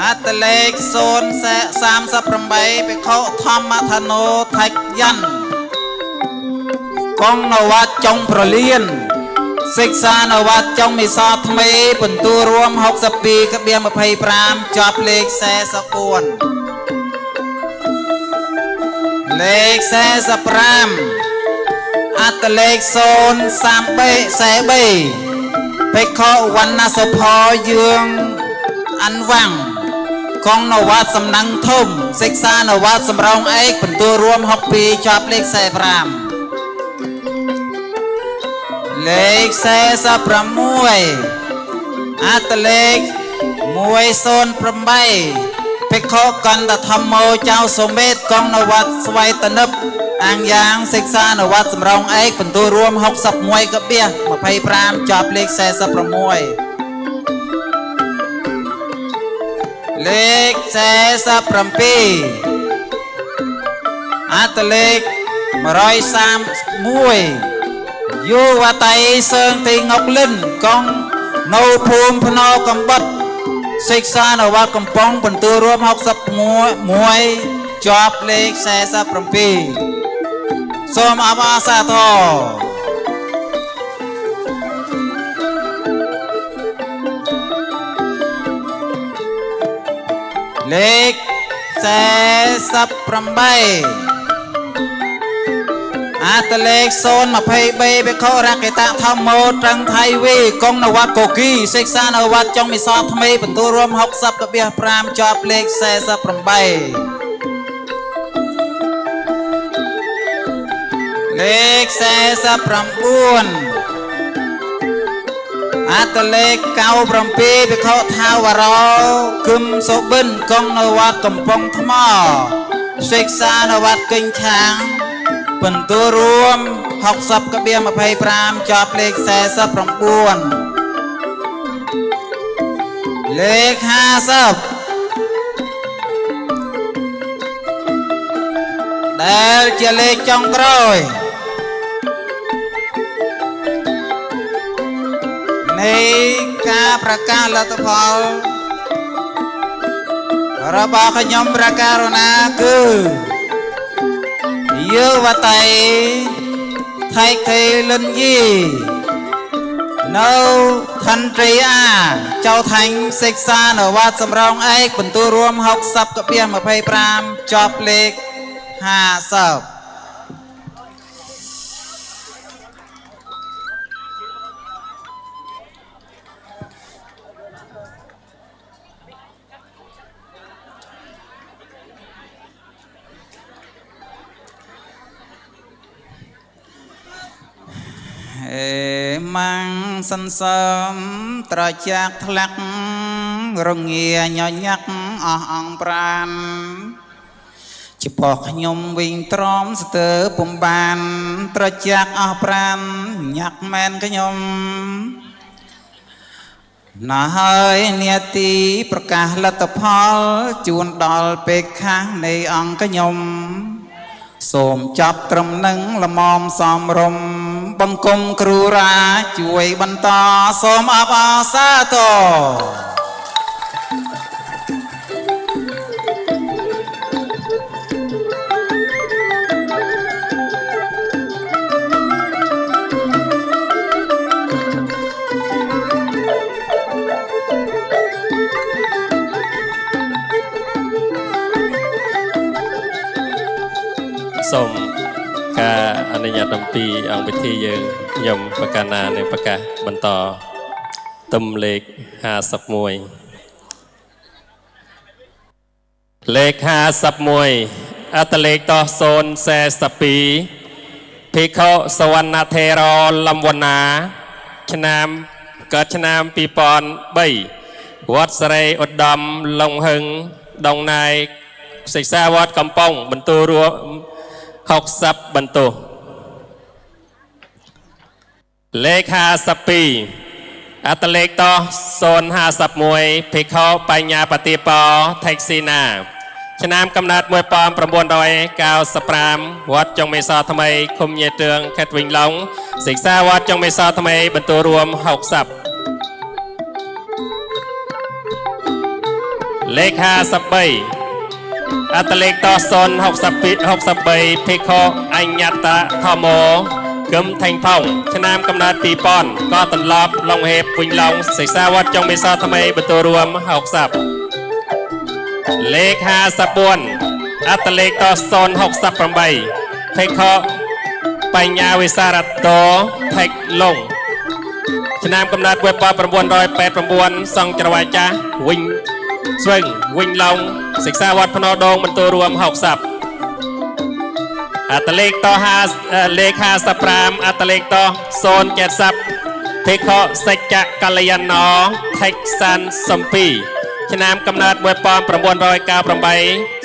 Speaker 1: អត្តលេខ038បេខុធម្មធនោថៃយ៉ាន់កងនវត្តចុងប្រលៀនសិក្សានវត្តចុងមីសថ្មីបន្ទូលរួម62ក្បៀង25ជាប់លេខ44លេខ45អត្តលេខ033បេខុវណ្ណសុផយើងអាន់វាំងកងនវត្តសំណាំងធំសិក្សានវត្តសំរងឯកបន្ទូលរួម62ជាប់លេខ45លេខ46អត្តលេខ108បេខុកន្តធម្មោចៅសុមេតកងនវត្តស្វ័យតនិបអាងយ៉ាងសិក្សានវត្តសំរងឯកបន្ទូលរួម61ក្បៀស25ជាប់លេខ46លេខ47អត្តលេខ131យោវតៃសើងទីងុកលិនកងនៅភូមិភ្នោកំបុតសិក្សានវត្តកំប៉ុងបន្ទូលរួម61ជាប់លេខ47សូមអបអរសាទរលេខ48អត្តលេខ023បេខុរកេតធម្មោត្រឹងថៃវីកងនវត្តកូគីសិក្សានវត្តចុងមីសថ្មីបន្ទូលរួម60ក្បៀស5ជាប់លេខ48លេខ49អត្តលេខ97បេខុថាវរោគឹមសុបិនកងនវត្តកំពង់ថ្មសិក្សានវត្តកេញឆាងបន្ទូលរួម60ក្បៀស25ជាប់លេខ49លេខ50ដែលជាលេខចុងក្រោយនៃការប្រកាសលទ្ធផលរបស់ខ្ញុំប្រកាសណាគឺយោវតៃថៃខេលិនយីនៅថន្ត្រីអាចៅថាញ់សិក្សានវត្តសំរងឯកបន្ទូលរួម60ក្បៀស25ជាប់លេខ50ម៉ាំងសន្សើមត្រជាក់ធ្លាក់រងាញញឹកអស់អង្គប្រានចំពោះខ្ញុំវិញទ្រាំស្ទើរពំបានត្រជាក់អស់ប្រានញាក់មែនខ្ញុំណាហើយនាទីប្រកាសលទ្ធផលជួនដល់ពេលខាងនៃអង្គខ្ញុំសូមចាប់ត្រឹមនឹងលមមសំរុំបង្គំគ្រូរាជួយបន្តសូមអបអរសាទរ
Speaker 4: សូមការអនុញ្ញាតអំពីអង្គពិធីយើងខ្ញុំប្រកាសណានឹងប្រកាសបន្តទំលេខ51លេខ51 อัตเลกต่อโซนแซสปีภิกขุสวรรณเทรลำวนาชนามเกิดชนามปีปอนใบวัดสไรอดดำลงหึงดงนายศึกษาวัดกำปองบรรทุรัว60บรรทุเลขาสปีอัตเลกต่อโซน50มวยภิกขุปัญญาปฏิปอเทกซีนาชนามกำนัดมวยปอมประมวลโดยกาวสปรามวัดจงไม่ซอทำไมคุมเยเตืองแคทวิงหลงศึกษาวัดจงไม่ซอทำไมบรรทุรวม60เลขาสปีอัตเลกต่อโซน60ภิกขุอัญญตะทอโมกึมแทงพงชนามกำนัดปีปอนก็ตลอบลงเห็บวิงหลงศึกษาวัดจงไม่ซอทำไมบรรทุรวม60เลขาสปวนอัตเลกต่อโซน68ภิกขุปัญญาวิสารโตเทกลงชนามกำนัดเว็บปอประมวลโดย8ส่องจรวาจ้าวิงสวิงวิงลงศึกษาวัดพนดงบรรทุรวม60อัตเลกต่อเลขาสปรามอัตเลกต่อโซน70ภิกขุสัจจะกัลยาณอเทกซันสมปีชนามกำนัดมวยปอมประมวลโดยกาวประใบ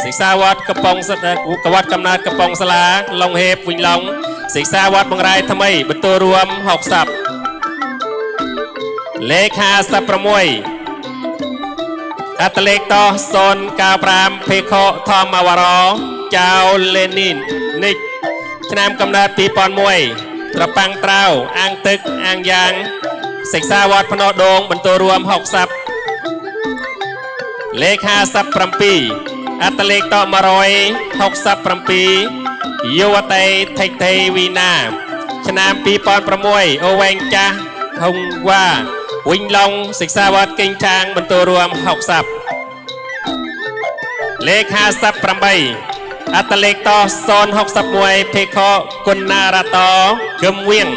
Speaker 4: ศึกษาวัดกระปองกวัดกำนัดกระปองสลาลงเห็บวิงลงศึกษาวัดบางรายทำไมบรรทุรวม60เลขาสัประมวยอัตเลกต่อโซนกาวปรามภิกขุทอมาวารอเจ้าเลนินนิกชนามกำนัดปีปอนมวยตระปังเต้าอ่างตึกอ่างยางศึกษาวัดพนดงบรรทุรวม60เลขาสับปรำปีอัตเลกต่อมารอย60ปรำปียุวเตเทกเทวีนาชนามปีปอนประมวยโอเวงจ้าหงว่าวิงลงศึกษาวัดเก่งช้างบรรทุรวม60เลขาสับปรำใบอัตเลกต่อโซน60มวยภิกขุกุณนาราตอกึมเวียง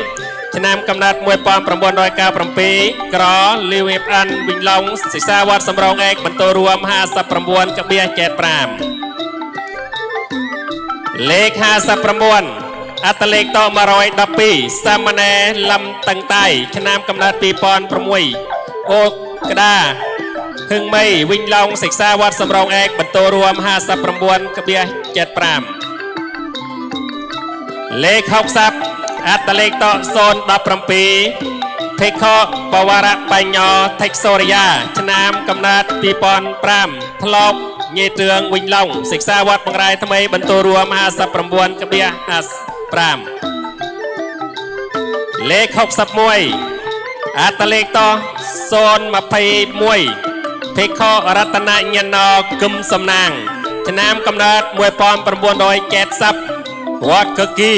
Speaker 4: ชนามกำนัดมวยปอมประมวลโดยกาวปรำปีกรอลิวเอฟอันวิงลงศึกษาวัดสำรองเอกบรรทุรวม50ประมวลกระเบียเจ็ดปรามเลขาสับประมวลอัตเลกต่อมารอยดับปีสามเณรลำตังใต้ชนามกำนัดปีปอนประมวยโอกกระดาหึงไม่วิงลงศึกษาวัดสำรองเอกบรรทุรวม50ประมวลกระเบียเจ็ดปรามเลข60อัตเลกต่อโซนดับปรำปีภิกขุปวารปัญญาเทกโซริยาชนามกำนัดปีปอนปรามทลบเยเตืองวิงลงศึกษาวัดบางรายทำไมบรรทุรวม50ประมวลกระเบียปรามเลข60มวยอัตเลกต่อโซนมาภัยมวยภิกขุรัตนญนอกึมสำนางชนามกำนัดมวยปอมประมวลโดยแกดซับวัดกกี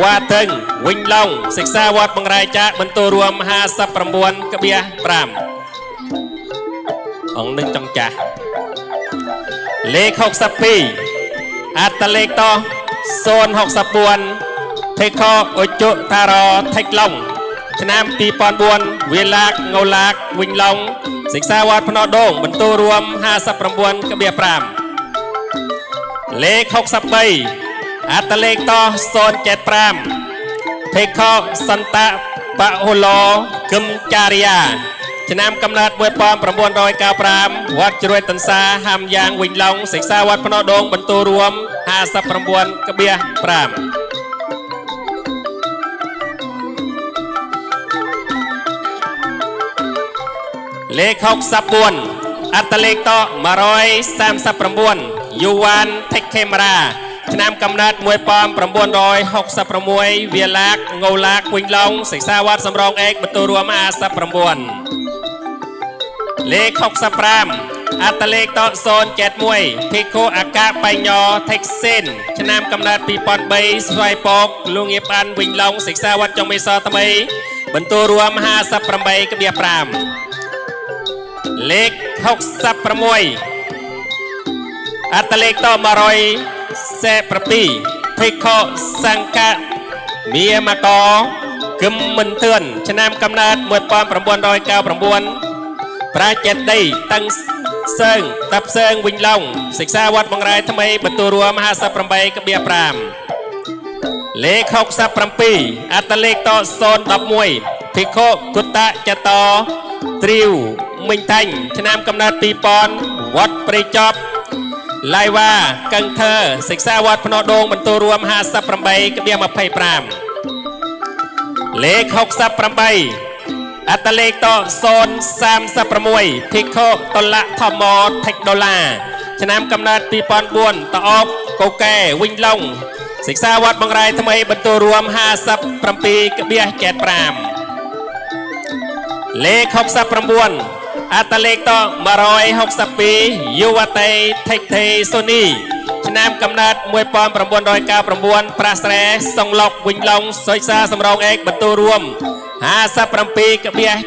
Speaker 4: ว่าถึงวิงลงศึกษาวัดบางรายจ้าบรรทุรวม50ประมวลกระเบียปรามองนึงจังจ่าเลข60ปีอัตเลกต่อโซน60บวนภิกขุอุจุธารอเทกลงชนามปีปอนบวนเวลากเงาลากวิงลงศึกษาวัดพนดงบรรทุรวม50ประมวลกระเบียปรามเลข60ใบอัตเลกต่อโซน7ปรามภิกขุสันตะปะโฮโลกึมจาริยาชนามกำนัดมวยปอมประมวลโดยกาวปรามวัดจรวยตันซาหามยางวิงลงศึกษาวัดพนดงบรรทุรวม50ประมวลกระเบียปรามเลข60บวนอัตเลกต่อมารอย30ประมวลยูวานเทคเคมราชนามกำนัดมวยปอมประมวลโดย60ประมวยเวียลากเงาลากวิงลงศึกษาวัดสำรองเอกบรรทุรวม50ประมวลเลข60ปรามอัตเลกต่อโซน7มวยภิกขุอากาปัญญาเทกเซนชนามกำนัดปีปอนใบสไวปอกลุงเอปันวิงลงศึกษาวัดจงไม่ซอทำไมบรรทุรวม50ประมวยกระเบียปรามเลข60ประมวยอัตเลกต่อมารอยเซประปีภิกขุสังกะเมียมากอกึมมันเตือนชนามกำนัดมวยปอมประมวลโดยกาวประมวลพระเจ็ดได้ตั้ง សើងតាប់សើងវិញឡុងសិក្សាវត្តបង្រែថ្មីបន្ទូរួម58កបៀ5លេខ67អត្តលេខត011ភិក្ខុគុតៈចតត្រាវមិញតាញ់ឆ្នាំកំណើត2000វត្តព្រៃចប់ឡាយវ៉ាកឹងធើសិក្សាវត្តភ្នោដងបន្ទូរួម58កបៀ25លេខ68អត្តលេខត036ភិក្ខុតុលៈធម្មថេកដុល្លារឆ្នាំកំណើត2004តអបកូកែវិញឡុងសិក្សាវត្តបង្រែថ្មីបន្ទូរួម57កបៀ75លេខ69អត្តលេខត162យុវតីថេកទេសូនីឆ្នាំកំណើត1999ប្រាស្រែសង្លុកវិញឡុងសុយសាសំរងឯកបន្ទូរួម57កបៀ75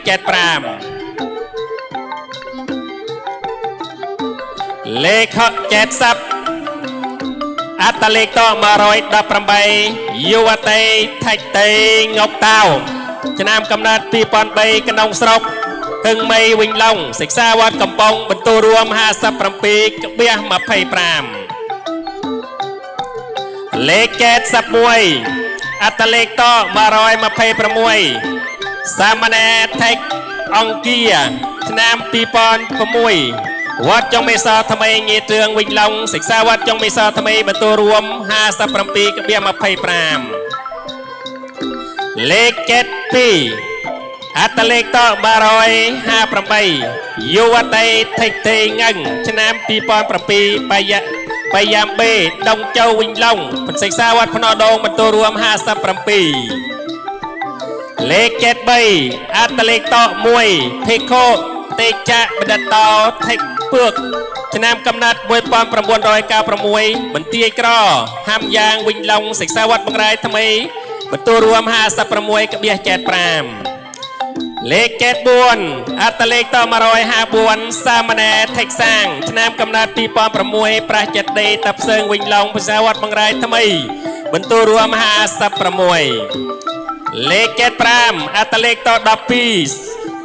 Speaker 4: លេខ70អត្តលេខត118យុវតីថេកទេងប់តាវឆ្នាំកំណើត2003ក្នុងស្រុកហឹងមីវិញឡុងសិក្សាវត្តកំពង់បន្ទូរួម57កបៀ25លេខ71អត្តលេខត126សាមណេរថេកអង្គាឆ្នាំ2006វត្តចុងមេសរថ្មីងាយទ្រឿងវិញឡុងសិក្សាវត្តចុងមេសរថ្មីបន្ទូរួម57កបៀ25លេខ72អត្តលេខត358យុវតីថេកទេងឹងឆ្នាំ2007បាយយ៉ាំបេដងចៅវិញឡុងសិក្សាវត្តភ្នោដងបន្ទូរួម57លេខ73អត្តលេខត1ភិក្ខុតេចៈបដិតោថេកពឿកឆ្នាំកំណើត1996បន្ទាយក្រហាំយ៉ាងវិញឡុងសិក្សាវត្តបង្រែថ្មីបន្ទូរួម56កបៀ75លេខ74អត្តលេខត154សាមណេរថេកសាងឆ្នាំកំណើត2006ប្រះចិត្តដេតាប់សើងវិញឡុងភាសាវត្តបង្រែថ្មីបន្ទូរួម56លេខ75អត្តលេខត12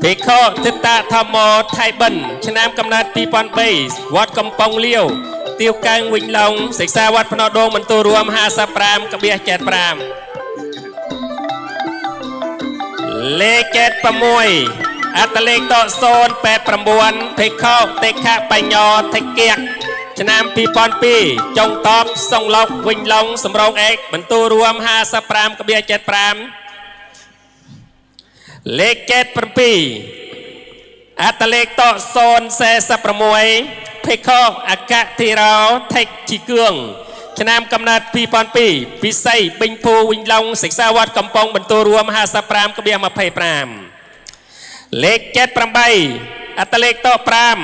Speaker 4: ភិក្ខុទិតៈធម្មថៃបិនឆ្នាំកំណើត2003វត្តកំពង់លាវទាវកាំងវិញឡុងសិក្សាវត្តភ្នោដងបន្ទូរួម55កបៀ75លេខ76អត្តលេខត089ភិក្ខុតេខៈបញ្ញោថេកៈឆ្នាំ2002ចុងតបសង្លុកវិញឡុងសំរងឯកបន្ទូរួម55កបៀ75លេខ77អត្តលេខត046ភិក្ខុអគ្គធិរោថេកជីគឿងឆ្នាំកំណើត2002ពិសីបេញភូវិញឡុងសិក្សាវត្តកំពង់បន្ទូរួម55កបៀ25លេខ78អត្តលេខត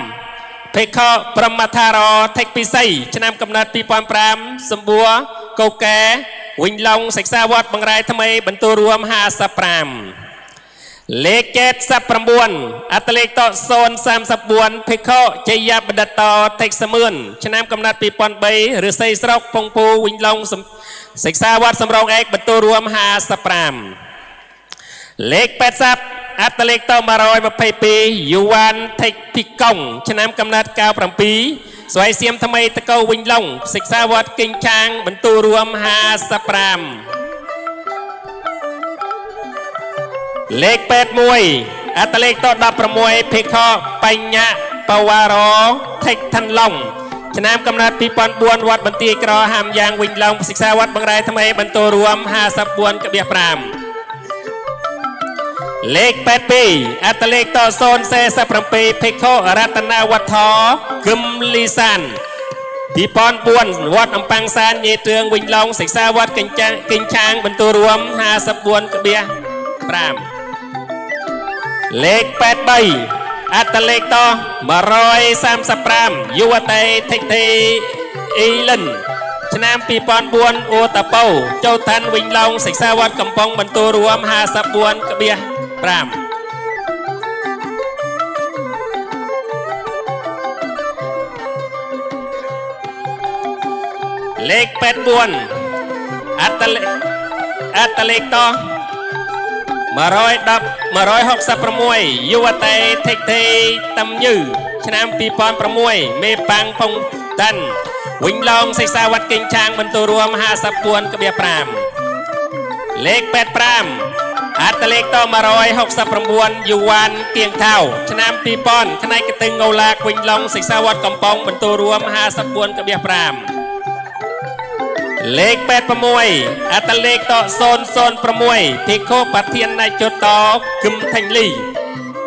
Speaker 4: 5ភិក្ខុប្រមថារោថេកពិសីឆ្នាំកំណើត2005សម្បួរកូកែវិញឡុងសិក្សាវត្តបង្រែថ្មីបន្ទូរួម55លេខ79អត្តលេខត034ភិក្ខុជយបដិតោថេកសមឿនឆ្នាំកំណើត2003ឫស្សីស្រុកពងពូវិញឡុងសិក្សាវត្តសំរងឯកបន្ទូរួម55លេខ80អត្តលេខត122យុវ៉ានថេកពីកុងឆ្នាំកំណើត97ស្វ័យសៀមថ្មីតកោវិញឡុងសិក្សាវត្តគិញឆាងបន្ទូរួម55លេខ81អត្តលេខត16ភិក្ខុបញ្ញបវរោថេកឋានឡុងឆ្នាំកំណើត2004វត្តបន្ទាយក្រហាំយ៉ាងវិញឡុងសិក្សាវត្តបង្រែថ្មីបន្ទូរួម54កបៀ5លេខ82អត្តលេខត047ភិក្ខុរតនាវត្ថគឹមលីសាន2004វត្តអំប៉ាំងសានញេទ្រឿងវិញឡុងសិក្សាវត្តកិញ្ឆាងបន្ទូរួម54កបៀ5លេខ83អត្តលេខត135យុវតីថេកទេអ៊ីលិនឆ្នាំ2004អូតាប៉ូចូលឋានវិញឡុងសិក្សាវត្តកំពង់បន្ទូរួម54កបៀ5លេខ84អត្តលេខត166យុវតីថេកទេតំញឺ ឆ្នាំ2006មេប៉ាំងផុងតាន់វិញឡងសិក្សាវត្តកេងឆាងបន្ទូរួម54.5 លេខ85អត្តលេខត169យូវ៉ានគៀងថៅឆ្នាំ2000ផ្នែកកទឹងងូឡាវិញឡងសិក្សាវត្តកំប៉ុងបន្ទូរួម54.5 លេខ86អត្តលេខត006ភិក្ខុប្រធាននៃជតគឹមថេងលី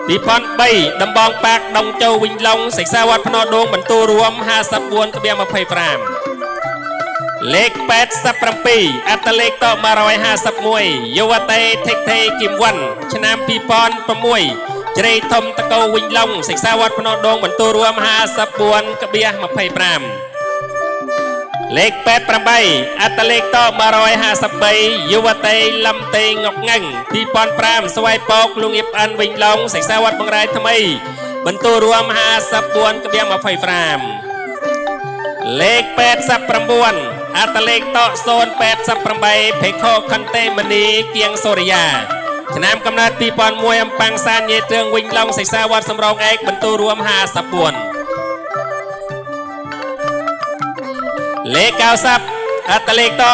Speaker 4: 2003ដំបងប៉ាកដងជោវិញឡងសិក្សាវត្តភ្នំដងបន្ទូរួម54.25 លេខ87អត្តលេខត151យុវតីថេកថេគីមវ៉ាន់ឆ្នាំ2006ជ្រៃធំតកោវិញឡងសិក្សាវត្តភ្នំដងបន្ទូរួម54.25 លេខ88អត្តលេខត153យុវតីលំតេងងប់ងឹង2005ស្វ័យពកលងអៀបអានវិញឡងសិក្សាវត្តបង្រែថ្មីបន្ទូរួម54.25 លេខ89អត្តលេខត088ភេខខន្ទេមនីគៀងសូរិយាឆ្នាំកំណើត2001អំប៉ាំងសានញេទ្រឿងវិញឡងសិក្សាវត្តសំរងឯកបន្ទូរួម54 លេខ90អត្តលេខត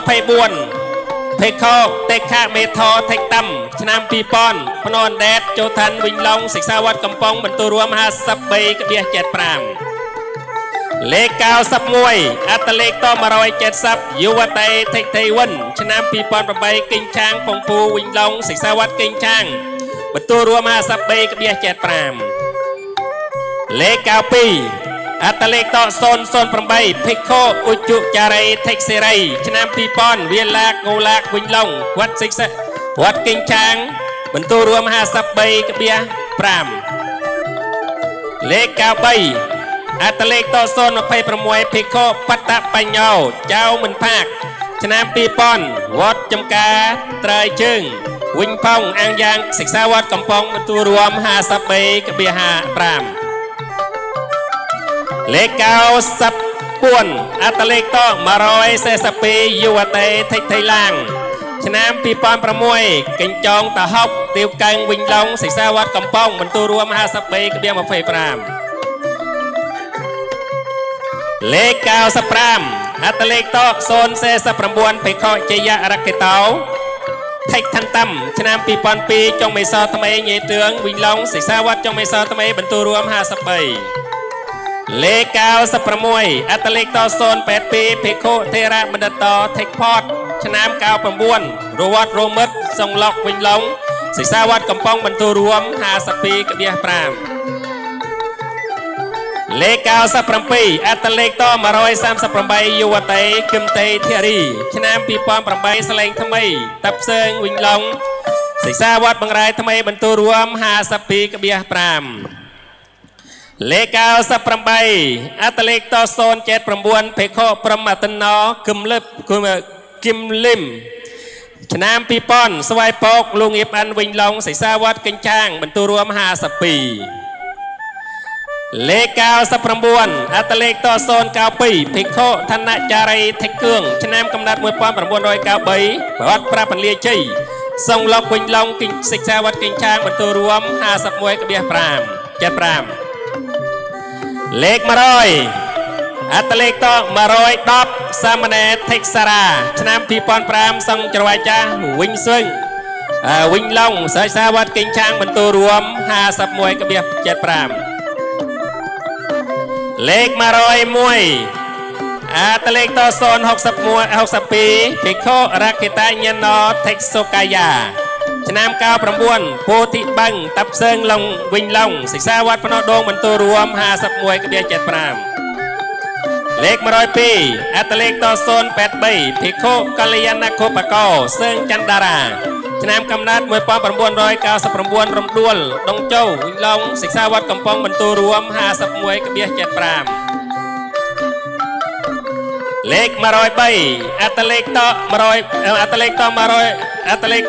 Speaker 4: 024ភេខតេខាមេថថេកតាំឆ្នាំ2000ភ្នំអណ្ដែតចូលឋានវិញឡងសិក្សាវត្តកំប៉ុងបន្ទូរួម53.75 លេខ91អត្តលេខត170យុវតីថេកថេវិនឆ្នាំ2008គិញឆាងពងពូវិញឡងសិក្សាវត្តគិញឆាងបន្ទូរួម53.75 លេខ92អត្តលេខត008ភិក្ខុឧជុចារីថេកសេរីឆ្នាំ2000វាឡាកងូឡាកវិញឡងវត្តសិក្សាវត្តគិញឆាងបន្ទូរួម53.5 លេខ93អត្តលេខត026ភិក្ខុបត្តបញ្ញោចៅមិនផាកឆ្នាំ2000វត្តចំការត្រើយជើងវិញផុងអាងយ៉ាងសិក្សាវត្តកំប៉ុងបន្ទូរួម53.5 លេខ94អត្តលេខត142យុវតីថេកថៃឡាងឆ្នាំ2006កេញចងតាហុកទាវកែងវិញឡងសិក្សាវត្តកំប៉ុងបន្ទូរួម53.25 លេខ95អត្តលេខត049ភេខជយរកេតោថេកឋានតាំឆ្នាំ2002ចុងមេសថ្មីញេទ្រឿងវិញឡងសិក្សាវត្តចុងមេសថ្មីបន្ទូរួម53 លេខ96អត្តលេខត082ភេខុធេរៈបណ្ឌិតថេកផតឆ្នាំ99រវត្តរមិតសង្ឡុកវិញឡងសិក្សាវត្តកំប៉ុងបន្ទូរួម52.5 លេខ97អត្តលេខត138យុវតីគឹមតេធារីឆ្នាំ2008ស្លែងថ្មីតាប់ផ្សេងវិញឡងសិក្សាវត្តបង្រែថ្មីបន្ទូរួម52.5 លេខ98អត្តលេខត079ភេខប្រមតណគឹមលឹបគឹមលឹមឆ្នាំ2000ស្វ័យពកលងអៀបអានវិញឡងសិក្សាវត្តកេញឆាងបន្ទូរួម52 លេខ99អត្តលេខត092ភេខឋានចារីថេកគឿងឆ្នាំកំណត់1993វត្តប្រាពលាជ័យសង្លុកវិញឡងសិក្សាវត្តកេញឆាងបន្ទូរួម51.5 លេខ100អត្តលេខត110សាមណេរថេកសារាឆ្នាំ2005សង្ឃច្រវាយចាស់វិញសឹងវិញឡងសិក្សាវត្តកេញឆាងបន្ទូរួម51.5 លេខ101អត្តលេខត062ភិក្ខុរកេតញ្ញាណថេកសុកាយាឆ្នាំ99ពោធិបឹងតាប់ផ្សើងឡងវិញឡងសិក្សាវត្តភ្នំដងបន្ទូរួម51.75 លេខ102អត្តលេខត083ភិក្ខុកល្យាណកុបកោសើងចន្ទតារាឆ្នាំកំណត់1999រំដួលដងជោវិញឡងសិក្សាវត្តកំប៉ុងបន្ទូរួម51.75 លេខ103អត្តលេខត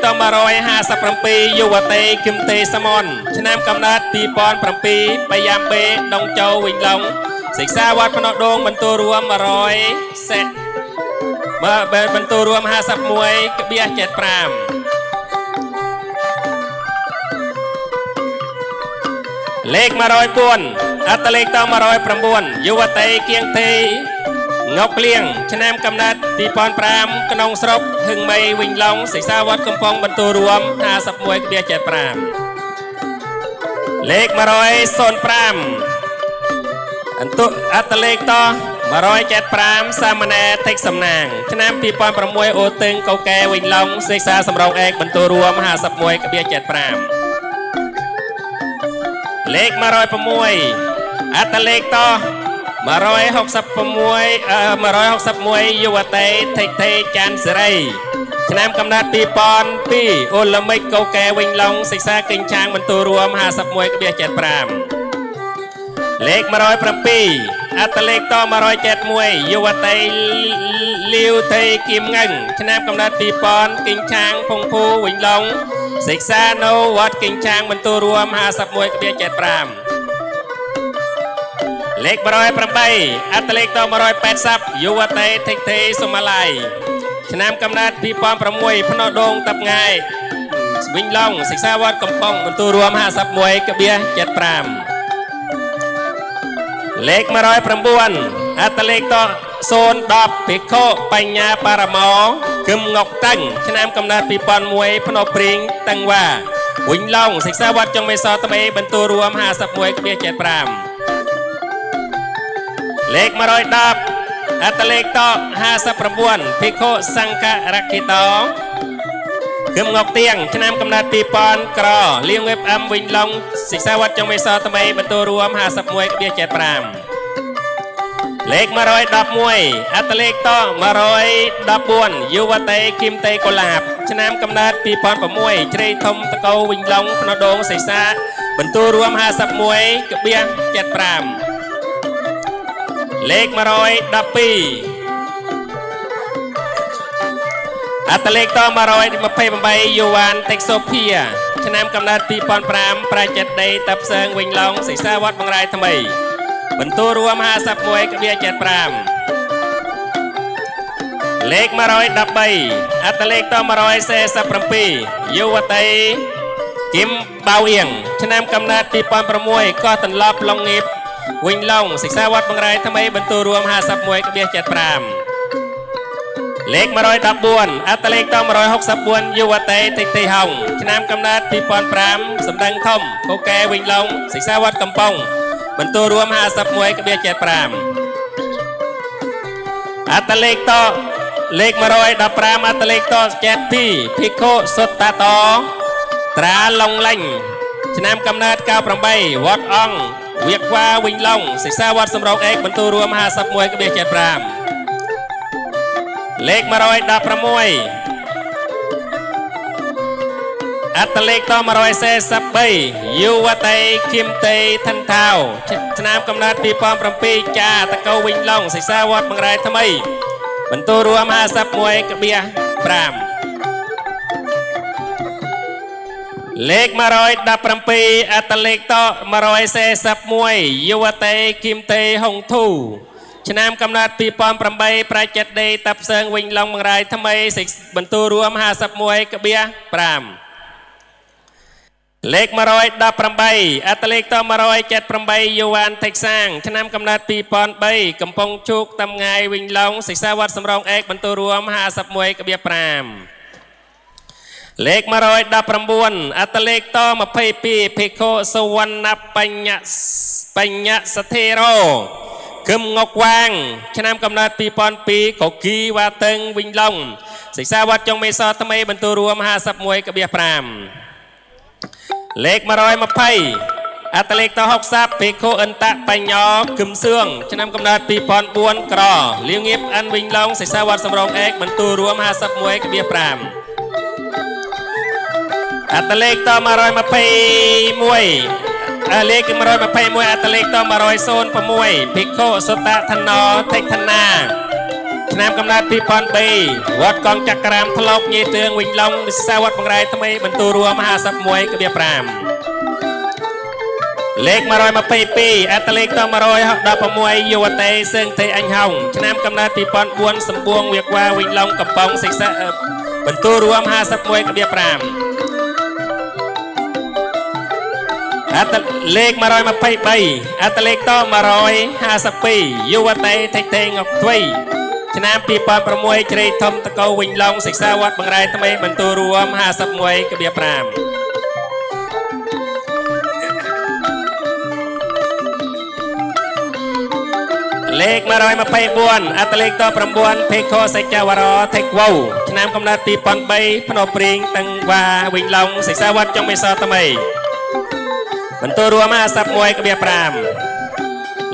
Speaker 4: 157យុវតីគឹមទេសមនឆ្នាំកំណត់2007បយ៉ាំបេដងជោវិញឡងសិក្សាវត្តភ្នំដងបន្ទូរួម100សេតបន្ទូរួម51.75 លេខ104 អត្តលេខត109យុវតីគៀងទេងកលៀងឆ្នាំកំណត់2005ក្នុងស្រុកហឹងមីវិញឡុងសិក្សាវត្តកំពង់បន្ទូរួម51.75លេខ105អត្តលេខត175សាមណេរតិចសំណាងឆ្នាំ2006អូទឹងកោកែវិញឡុងសិក្សាសម្រងឯកបន្ទូរួម51.75លេខ106អត្តលេខត161យុវតីថេកថេចាន់សេរីឆ្នាំកំណត់2002អូឡ িম্পিক កោកែវិញឡុងសិក្សាកិញ្ឆាងបន្ទូរួម51.75លេខ107អត្តលេខត171យុវតីលាវថេគៀមងឹងឆ្នាំកំណត់2000កិញ្ឆាងភុងភូវិញឡុងសិក្សានៅវត្តកិញ្ឆាងបន្ទូរួម51.75លេខ108អត្តលេខត180យុវតីថេកថេសុមាឡៃឆ្នាំកំណត់2006ភ្នោដងតាប់ងាយវិញឡុងសិក្សាវត្តកំពង់បន្ទូរួម51.75លេខ109អត្តលេខត010ភិក្ខុបញ្ញាបរមោគឹមងកតាំងឆ្នាំកំណត់2001ភ្នោព្រីងតាំងវ៉ាវិញឡុងសិក្សាវត្តចុងមេសថ្មីបន្ទូរួម51.75លេខ110អត្តលេខត59ភិក្ខុសង្ឃរគិតោគឹមងកទៀងឆ្នាំកំណត់2000ក្រលៀងវេបអឹមវិញឡុងសិក្សាវត្តចុងមេសថ្មីបន្ទូរួម51.75លេខ111អត្តលេខត114យុវតីគឹមតេកូឡាបឆ្នាំកំណត់2006ជ្រៃធំតកោវិញឡុងភ្នោដងសិក្សាបន្ទូរួម51.75លេខ112អត្តលេខត128យូវ៉ានតិចសូភីឆ្នាំកំណត់2005ប្រាជ្ញដីតាប់សើងវិញឡុងសិក្សាវត្តបង្រាយថ្មីបន្ទូរួម51.75លេខ113អត្តលេខត147យុវតីគឹមបៅអៀងឆ្នាំកំណត់2006កោះទន្លប់ឡុងងៀបវិញឡុងសិក្សាវត្តបង្រាយថ្មីបន្ទូរួម51.75លេខ114អត្តលេខត164យុវតីតិចទីហុងឆ្នាំកំណត់2005សម្ដេងធំកោកែវិញឡុងសិក្សាវត្តកំពង់បន្ទូរួម51.75អត្តលេខតលេខ115អត្តលេខត72ភិក្ខុសុត្តតត្រាឡុងឡាញ់ឆ្នាំកំណត់98វត្តអង្គវាក្វាវិញឡុងសិក្សាវត្តសម្រងឯកបន្ទូរួម51.75លេខ116អត្តលេខត143យុវតីគឹមតេឋានថៅឆ្នាំកំណត់2007ចាតកោវិញឡុងសិក្សាវត្តបង្រាយថ្មីបន្ទូរួម51.5លេខ117អត្តលេខត141យុវតីគឹមតេហុងធូឆ្នាំកំណត់2008ប្រាជ្ញដីតាប់សើងវិញឡុងបង្រាយថ្មីបន្ទូរួម51.5លេខ118អត្តលេខត178យូវ៉ានថេកសាងឆ្នាំកំណត់2003កំពង់ជោគតាំងាយវិញឡុងសិក្សាវត្តសម្រងឯកបន្ទូរួម51.5លេខ119អត្តលេខត22ភិក្ខុសុវណ្ណបញ្ញសធិរោគឹមងកវាងឆ្នាំកំណត់2002កូគីវ៉ាតឹងវិញឡុងសិក្សាវត្តចុងមេសថ្មីបន្ទូរួម51.5លេខ120អត្តលេខត60ភិក្ខុអន្តបញ្ញោគឹមសឿងឆ្នាំកំណត់2004ក្រលៀងងៀបអានវិញឡុងសិក្សាវត្តសម្រងឯកបន្ទូរួម51.5អត្តលេខត121លេខ121អត្តលេខត106ភិក្ខុសុតធនោថេកធនាឆ្នាំកំណត់2003វត្តកងចក្រាមថ្លោកញីទឿងវិញឡុងសិក្សាវត្តបង្រាយថ្មីបន្ទូរួម51.5លេខ122អត្តលេខត116យុវតីសឹងទេអញហុងឆ្នាំកំណត់2004សម្បួងវាក្វាវិញឡុងកំប៉ុងសិក្សាបន្ទូរួម51.5 เลขมารอยมาไปใบอัตเลขต่อมารอย52ยุวเตเทคเทงออกทวีชนะปีปอนประมวยเจริญทมตะโกวิงลองศึกษาวัดบางรายทำไมบรรทุรวม50มวยกระเบียบรามเลขมารอยมาไปบวนอัตเลขต่อประมวลเพโคใส่จาวรอเทควาวชนะกำนัดปีปอนใบพนปริงตังวาวิงลองศึกษาวัดจงไม่ซอทำไมบรรทุรวม50มวยกระเบียบราม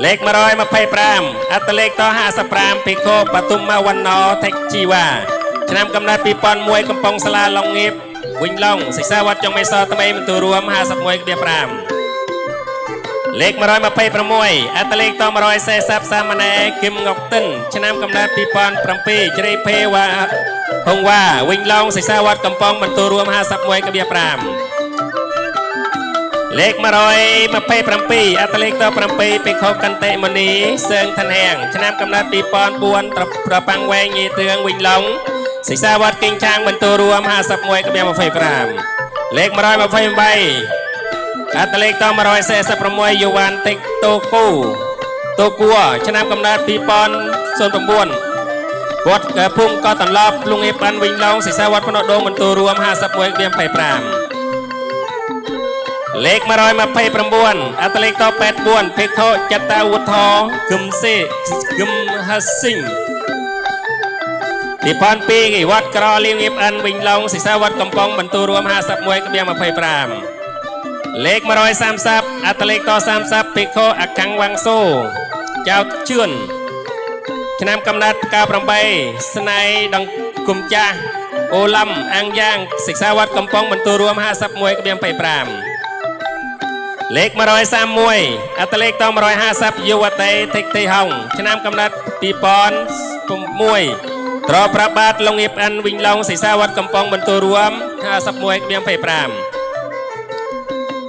Speaker 4: เลขมารอยมาไปปรามอัตเลขต่อ50ปรามเพโคปทุมมาวันนอเทคจีวาชนะกำนัดปีปอนมวยกำปองสลาลองเงียบวิงลองศึกษาวัดจงไม่ซอทำไมบรรทุรวม50มวยกระเบียบรามเลขมารอยมาไปประมวยอัตเลขต่อมารอยเซซับสามแนกิมงอกตึ้นชนะกำนัดปีปอนปรำปีเจริญเพวาหงว่าวิงลองศึกษาวัดกำปองบรรทุรวม50มวยกระเบียบรามเลขมารอยมาไปปรำปีอัตเลขต่อปรำปีเป็นขกันเตมณีเซิงทันแหงชนะกำนัดปีปอนบวนประปังแวงยีเตืองวิงลองศึกษาวัดกิ่งช้างบรรทุรวม50มวยกระเบียบมาไฟปรามเลขมารอยมาไฟใบอัตเลขต่อมารอยเซซับประมวยยูวันเทคโตกูตัวกัวชนะกำนัดปีปอนส่วนประมวลกดกระพุ่งก็ตลบลุงเอปันวิงลองศึกษาวัดพนโดมบรรทุรวม50มวยกระเบียบไฟปรามเลขมารอยมาไพ่ประมวลอัตเลขต่อ8บวนเพโคจัตตาวุฒกึมเซกึมฮัสซิงปีปอนปีวัดกรอลิงเอปันวิงลองศึกษาวัดกำปองบรรทุรวม50มวยกระเบียบมาไฟปรามเลขมารอย30อัตเลขต่อ30เพโคอักขังวังโซเจ้าเชื่อนชนะกำนัดกาวปรำใบสไนดังกุมจ้าโอลัมอังย่างศึกษาวัดกำปองบรรทุรวม50มวยกระเบียบไฟปรามเลขมารอย3มวยอัตเลขต่อมารอย50ยุวเตเทคเทหงชนะกำนัดปีปอนมวยตรอประบาทลงเอฟอันวิงลองศึกษาวัดกำปองบรรทุรวม50มวยกระเบียบไฟปราม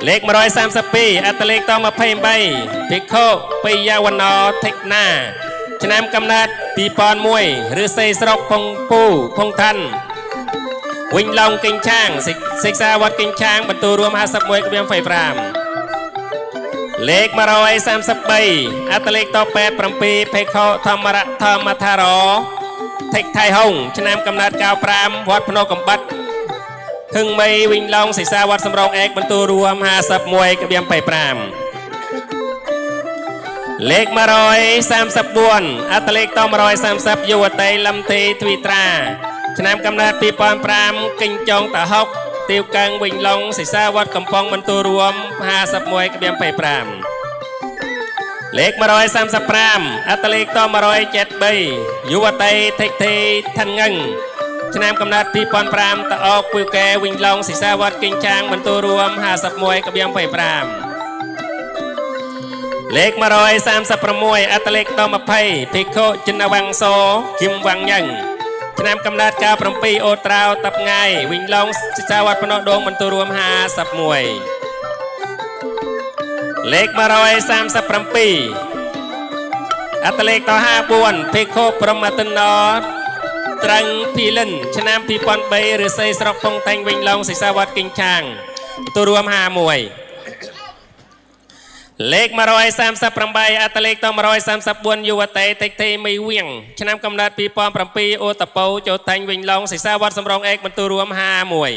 Speaker 4: เลขมารอย30ปีอัตเลขต่อมาไพ่ใบพิโคปิยาวันนอเทคนาชนะกำนัดปีปอนมวยหรือเซสรกพงปูพงทันวิงลองกิ่งช้างศึกษาวัดกิ่งช้างบรรทุรวม50มวยกระเบียบไฟปรามเลขมารอย30ใบอัตเลขต่อ8ปรำปีเพโคธรรมระธรรมธารอเทคไทยหงชนะกำนัดกาวปรามวัดพนกำบัดถึงใบวิงลองศึกษาวัดสำรองเอกบรรทุรวม50มวยกระเบียบไฟปรามเลขมารอย30บวนอัตเลขต่อมารอย30ยุวเตลำเททวีตราชนะกำนัดปีปอนปรามกิ่งจองตะฮกติวกังวิงลองศึกษาวัดกำปองบรรทุรวม50มวยกระเบียบไฟปรามเลขมารอย30ปรามอัตเลขต่อมารอย7ใบยุวเตเทคเททันเงิงชนะกำนัดปีปอนปรามตะออกปุยแกวิงลองศึกษาวัดกิ่งช้างบรรทุรวม50มวยกระเบียบไฟปรามเลขมารอย30ประมวยอัตเลขต่อมาไพ่พิโคจินวังโซคิมวังยังชนะกำนัดกาวปรำปีโอตราวตับไงวิงลองศึกษาวัดพนโดงบรรทุรวม50มวยเลขมารอย30ปรำปีอัตเลขต่อ5บวนพิโคปรมาตนอตรังพีเล่นชนะพีปอนใบหรือเซสรกพงแตงวิงลองศึกษาวัดกิ่งช้างตัวรวม5มวยเลขมารอย30ปรำใบอัตเลขต่อมารอย30บวนยุวเตเทคเทไม่เวียงชนะกำนัดปีปอนปรำปีโอตะเปาโจแตงวิงลองศึกษาวัดสำรองเอกบรรทุรวม5มวย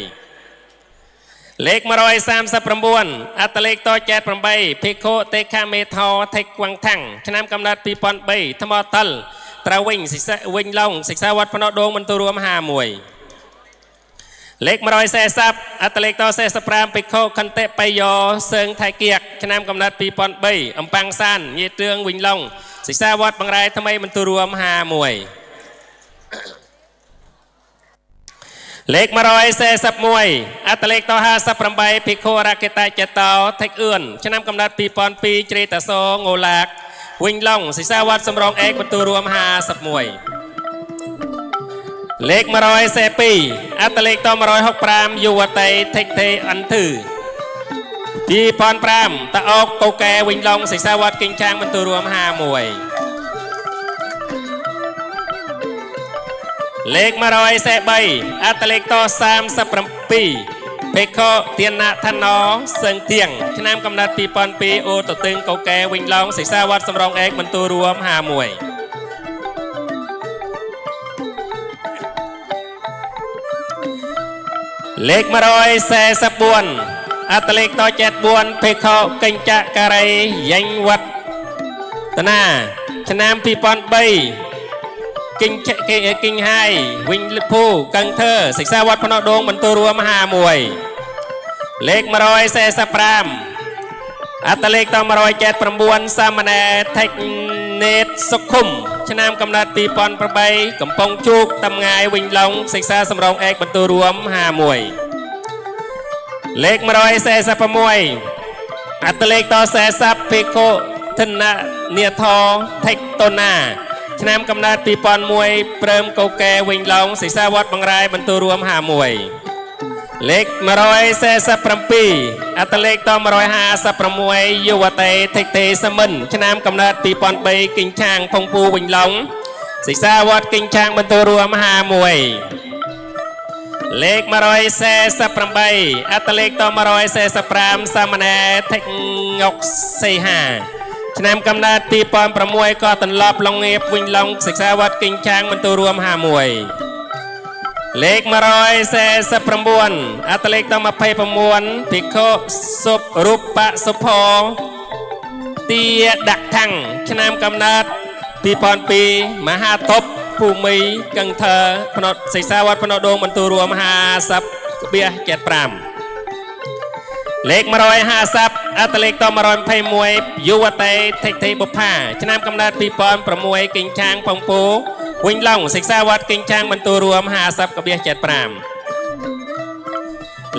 Speaker 4: เลขมารอย30ปรำบวนอัตเลขต่อ7ปรำใบพิโคเตคาเมทอเทควังทังชนะกำนัดปีปอนใบธมอตัลตราวิงศึกษาวิงลองศึกษาวัดพนโดงบรรทุรวม5มวยเลขมารอยเซซับอัตเลขต่อเซสปรามไปโคคันเตไปยอเซิงไทยเกียกชนะกำนัดปีปอนใบอำปังซานเยเตืองวิงลองศึกษาวัดบางรายทำไมบรรทุรวม5มวยเลขมารอยเซซับมวยอัตเลขต่อ50ปรำใบพิโคราเกตาเจตอเทคเอื้อนชนะกำนัดปีปอนปีเจริตาโซโงลากวิงลองศึกษาวัดสำรองเอกบรรทุรวม50มวยเลขมารอยเซปีอัตเลขต่อมารอย6ปรามยุวเตเทคเทอันถือปีปอนปรามตะออกโกแกวิงลองศึกษาวัดกิ่งช้างบรรทุรวม5มวยเลขมารอยเซใบอัตเลขต่อ30ปรำปี เพคโคเตียนนาธนอเซิงเตียงชนามกำนัดปีปอนปีโอตตึงเกาแกวิงลองศิษาวัดสำรองเอกบรรทุรวมหามวยเลขมารอยแซ่สบวนอัตเลขต่อ7บวนเพคโคกิงจะการัยยังวัดตนาชนามปีปอนใบกิงไฮวิงลิพูกังเธอศิษาวัดพนดงบรรทุรวมหามวยเลขมารอยแซ่สปรามอัตเลขต่อมารอย7ประบวนสามเณรเทคเนตสุขุมชนามกำนัดปีปอนประใบกำปองจุกตำงายวิงลงศิษาสำรองเอกบรรทุรวมหามวยเลขมารอยแซ่สปมวยอัตเลขต่อแซ่ซับเพโคธนาเนียทอเทคโตนาชนามกำนัดปีปอนมวยเปิมเกาแกวิงลงศิษาวัดบางรายบรรทุรวมหามวยเลขมารอยแซ่สับปรำปีอัตเลขต่อมารอยหาสับปรมวยยุวเตเทคเตสมันชนามกำนัดปีปอนใบกิงช่างพงปูวิงลงศิษาวัดกิงช่างบรรทุรวมหามวยเลขมารอยแซ่สับปรำใบอัตเลขต่อมารอยแซ่สับปรามสามเณรเทคงกเซหาชนามกำนัดปีปอนประมวยก็ตันลอบลงเงียบวิงลงศิษาวัดกิงช่างบรรทุรวมหามวยเลขมารอยแซ่สปรมวนอัตเลขต่อมาเพยประมวลพิโคสุปรูปะสุพอเตียดักทังชนามกำนัดปีปอนปีมหาทบภูมิกังเธอพนดศิษาวัดพนดงบรรทุรวมหาซับเบียเจ็ดปรามเลขมารอยห้าซับอัตเลขต่อมารอยเพยมวยยุวเตเทคเทบุพาชนามกำนัดปีปอนประมวยกิงช้างปองปูวิงล่องศิษาวัดกิงช่างบรรทุรวมหาซับกระเบียเจ็ดปราม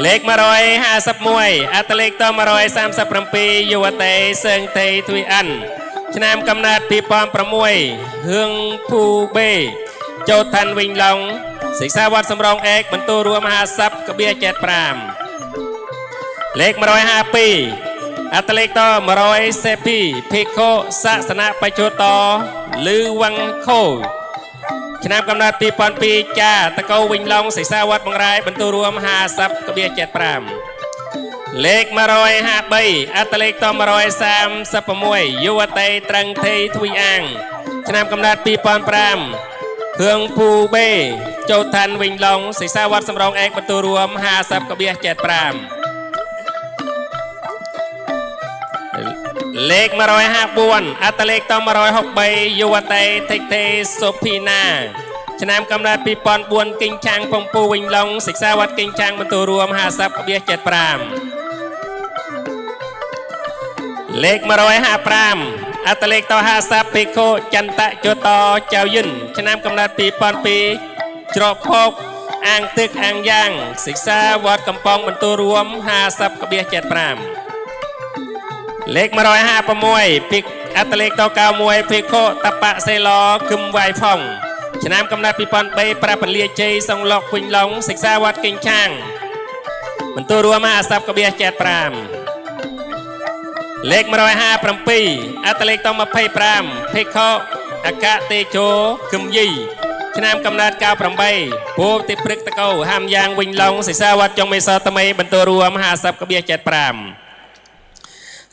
Speaker 4: เลขมารอยหาซับมวยอัตเลขต่อมารอย30 ปรำปียุวเตเซิงเตทวีอันชนามกำนัดปีปอมประมวยเฮืองภูเบโจทันวิงล่องศิษาวัดสำรองเอกบรรทุรวมหาซับกระเบียเจ็ดปรามเลขมารอย5 ปีอัตเลขต่อมารอยเซปีพิโคศาสนาไปโจตอลือวังโคชนามกำนัดปีปอนปีจ่าตะเกาวิงลองศิษาวัดบางรายบรรทุรวมหาซับกระเบียเจ็ดปรามเลขมารอย5 ใบอัตเลขต่อมารอย30 ประมวยยุวเตตรังเททวีอ่างชนามกำนัดปีปอนปรามเฮืองภูเบโจทันวิงลองศิษาวัดสำรองเอกบรรทุรวมหาซับกระเบียเจ็ดปรามเลขมารอย5 บวนอัตเลขต่อมารอย6 ใบยุวเตเทคเทโสพีนาชนามกำนัดปีปอนบวนกิงช่างพงปูวิงลงศิษาวัดกิงช่างบรรทุรวมหาซับกระเบียเจ็ดปรามเลขมารอย5 ปรามอัตเลขต่อ5 ซับปีโคจันตะโจตอเจ้ายินชนามกำนัดปีปอนปีจรบพกอ่างตึกอ่างย่างศิษาวัดกำปองบรรทุรวมหาซับกระเบียเจ็ดปรามเลขมารอย5 ประมวยพิกอัตเลขต่อ9 มวยพิโคตะปะเซลอคึมไวฟองชนามกำนัดปีปอนใบปราปเลียเจทรงหลอกคุยลงศิษาวัดกิงช่างบรรทุรวมหาซับกระเบียเจ็ดปรามเลขมารอย5 ปรำปีอัตเลขต่อมาเพยปรามพิโคอากาเตโจคึมยี่ชนามกำนัด9 ปรำใบโพติปรึกตะเกาหามยางวิงลงศิษาวัดจงไม่ซอตะไมบรรทุรวมหาซับกระเบียเจ็ดปราม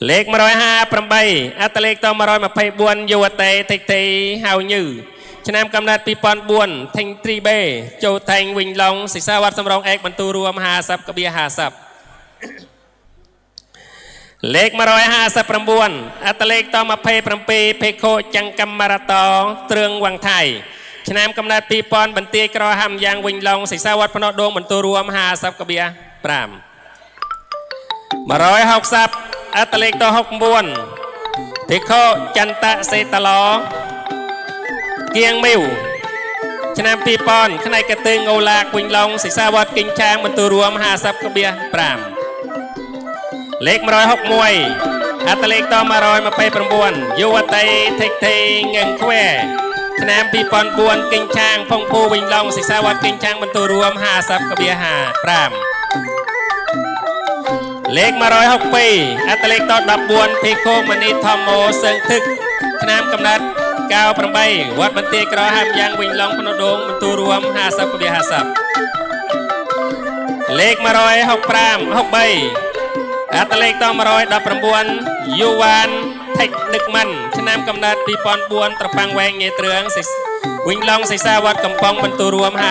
Speaker 4: เลขมารอย5 ปรำใบอัตเลขต่อมารอยมาเพยบวนยุวเตเทคเทหาวยืชนามกำนัดปีปอนบวนเทงตรีเบโจแทงวิงลงศิษาวัดสำรองเอกบรรทุรวมหาซับกระเบียหาซับเลขมารอย50 ปรำบวนอัตเลขต่อมาเพยปรำปีเพโคจังกัมมาราตอเตรืองวังไทยชนามกำนัดปีปอนบันเตียกรอหามยางวิงลงศิษาวัดพนดงบรรทุรวมหาซับกระเบียปรามมารอย60อัตเลขต่อ6 บวนพิโคจันตะเซตลอเกียงมิวชนามปีปอนขณะกระตึงโอลากวิงลงศิษาวัดกิงช้างบรรทุรวมหาซับกระเบียปรามเลขมารอย6 มวยอัตเลขต่อมารอยมาไปประมวลยุวเตเทคเทเงินแควชนามปีปอนบวนกิงช้างพงปูวิงลงศิษาวัดกิงช้างบรรทุรวมหาซับกระเบียหาปรามเลขมารอย6 ปีอัตเลขต่อ10 บวนพิโคมณีทอมโมเซิงทึกชนามกำนัด9 ปรำใบวัดบันเตียกรอหามยางวิงลองพนดงบรรทุรวมหาซับกระเบียหาซับ លេខ165 63 អត្តលេខត119 យូវ៉ានថេកនឹកម៉ាន់ឆ្នាំកំណើត2004ត្រប៉ាំងវែងងាយទ្រឿងវិញឡងសិក្សាវត្តកំប៉ុងបន្ទូរួម50.5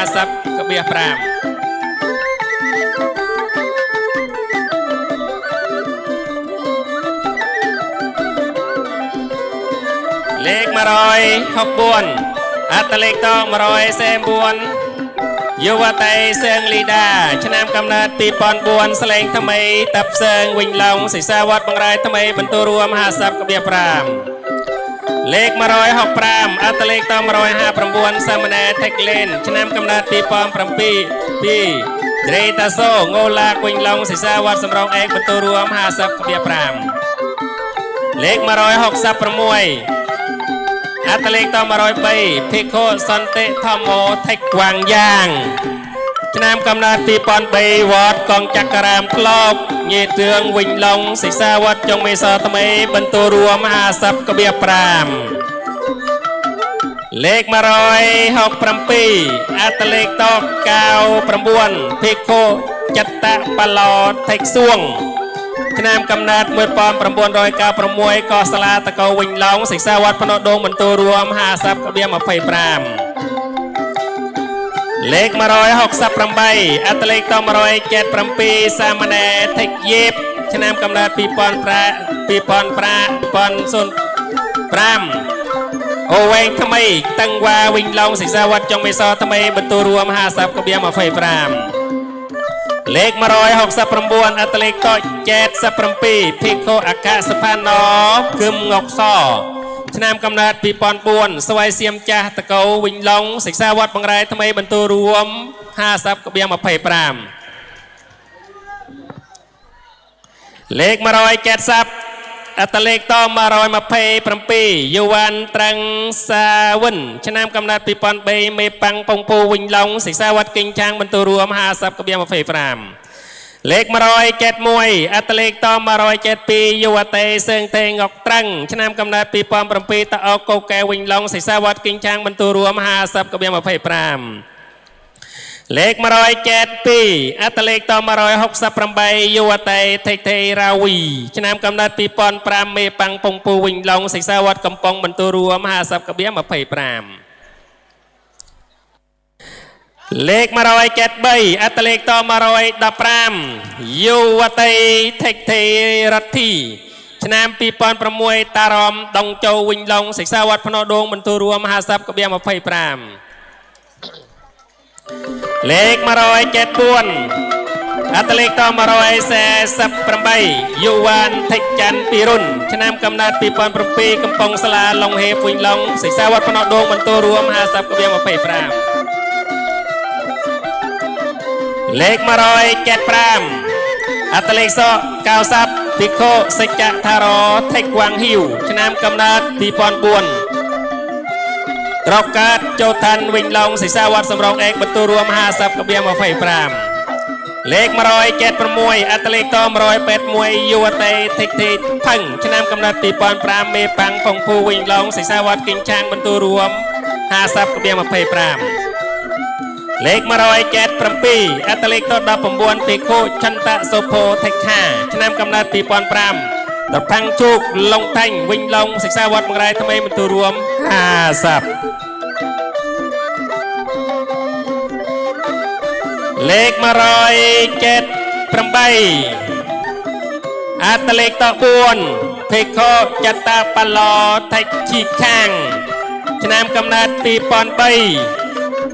Speaker 4: លេខ164 អត្តលេខត144 យុវតីសឿងលីដាឆ្នាំកំណើត2004ស្លេងថ្មីតាប់សើងវិញឡងសិក្សាវត្តបង្រាយថ្មីបន្ទូរួម50.5 លេខ165 អត្តលេខត159 សាមណេរថេកលេនឆ្នាំកំណើត2007 2ដ្រេតាសូងូឡាកវិញឡងសិក្សាវត្តសំរងឯកបន្ទូរួម50.5 លេខ166 អត្តលេខត103 ភិក្ខុសន្តិធម្មោថេកវាងយ៉ាងឆ្នាំកំណើត2003វត្តកងចក្រាមក្លោកញេទឿងវិញឡងសិក្សាវត្តចុងមេសថ្មីបន្ទូរួម50.5 លេខ167 អត្តលេខត99 ភិក្ខុចិត្តបឡោថេកសួងឆ្នាំកំណើត1996កសាលាតកោវិញឡងសិក្សាវត្តភ្នំដងបន្ទូរួម50.25 លេខ168 អត្តលេខត177 សាមណេរថេកយេបឆ្នាំកំណើត2005 អូវែងថ្មីតឹងវ៉ាវិញឡងសិក្សាវត្តចុងមេសថ្មីបន្ទូរួម50.25 លេខ169 អត្តលេខត77 ភិក្ខុអគ្គសផាណោគឹមងកសឆ្នាំកំណើត2004ស្វាយសៀមចាស់តកោវិញឡងសិក្សាវត្តបង្រាយថ្មីបន្ទូរួម50.25 លេខ170 អត្តលេខត127 យុវ៉ាន់ត្រាំងសាវិនឆ្នាំកំណើត2003មេប៉ាំងពងពូវិញឡងសិក្សាវត្តគិញឆាងបន្ទូរួម50.25 លេខ171 អត្តលេខត172 យុវតីសឿងតេងកត្រាំងឆ្នាំកំណើត2007តអកកូកែវិញឡងសិក្សាវត្តគិញឆាងបន្ទូរួម50.25 លេខ172 អត្តលេខត168 យុវតីថេកថេរាវីឆ្នាំកំណើត2005មេប៉ាំងពងពូវិញឡងសិក្សាវត្តកំប៉ុងបន្ទូរួម50.25 លេខ173 អត្តលេខត115 យុវតីថេកថេរទ្ធីឆ្នាំ2006តារមដងជោវិញឡងសិក្សាវត្តភ្នំដងបន្ទូរួម50.25 លេខ174 អត្តលេខត148 យុវ៉ានថេកច័ន្ទពីរុនឆ្នាំកំណើត2007កំពង់សាលាឡុងហេបវិញឡងសិក្សាវត្តភ្នំដងបន្ទូរួម50.25 លេខ175 អត្តលេខស90 ភិក្ខុសច្ចថារោថេកវាងហ៊ីវឆ្នាំកំណើត2004ត្រកកើតចូលឋានវិញឡងសិក្សាវត្តសំរងឯកបន្ទូរួម50.25 លេខ176 អត្តលេខត181 យុវតីថេកថេផឹងឆ្នាំកំណើត2005មេប៉ាំងពងពូវិញឡងសិក្សាវត្តគិញឆាងបន្ទូរួម50.25 លេខ177 អត្តលេខត19 ភិក្ខុចន្ទសុភោថេកខាឆ្នាំកំណើត2005ត្រផាំងជោគឡុងតាញ់វិញឡងសិក្សាវត្តបង្រាយថ្មីបន្ទូរួម50 លេខ178 អត្តលេខត4 ភិក្ខុចតបឡោថេកជីខាងឆ្នាំកំណើត2003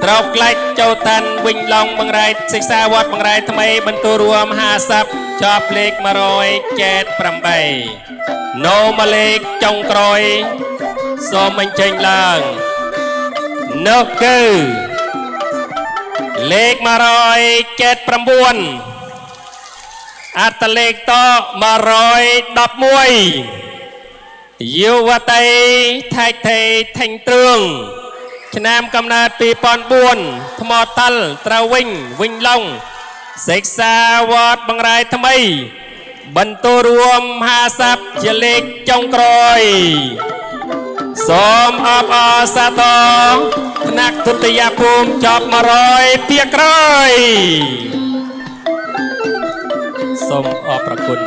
Speaker 4: ត្រោកក្លាច់ចូលតាន់វិញឡងបង្រាយសិក្សាវត្តបង្រាយថ្មីបន្ទូរួម50 ជាប់លេខ178 ណូមកលេខចុងក្រោយសូមបញ្ចេញឡើងនោះគឺលេខ179 អត្តលេខត111 យុវតីថេកថេថេងទ្រឿងឆ្នាំកំណើត2004ថ្មតល់ត្រូវវិញឡងសិក្សាវត្តបង្រាយថ្មីបន្ទូរួម50 ជាលេខចុងក្រោយសូមអបអរសាទរថ្នាក់ទុតិយភូមិចប់100 ភាគក្រោយ សូមអរព្រគុណ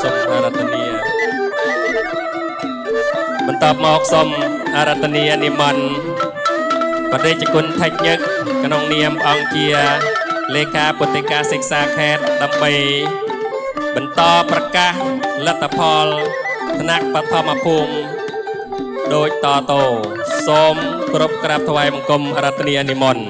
Speaker 4: សូមអារាធនាបន្តមកសូមអារាធនានិមន្តបដិជគុណថេចញឹកក្នុងនាមអង្គជាលេខាពុទ្ធិកាសិក្សាខេត្តដើម្បីបន្តប្រកាសលទ្ធផលថ្នាក់បឋមភូមិដោយតទៅសូមគោរពក្រាបថ្វាយបង្គំអារាធនានិមន្ត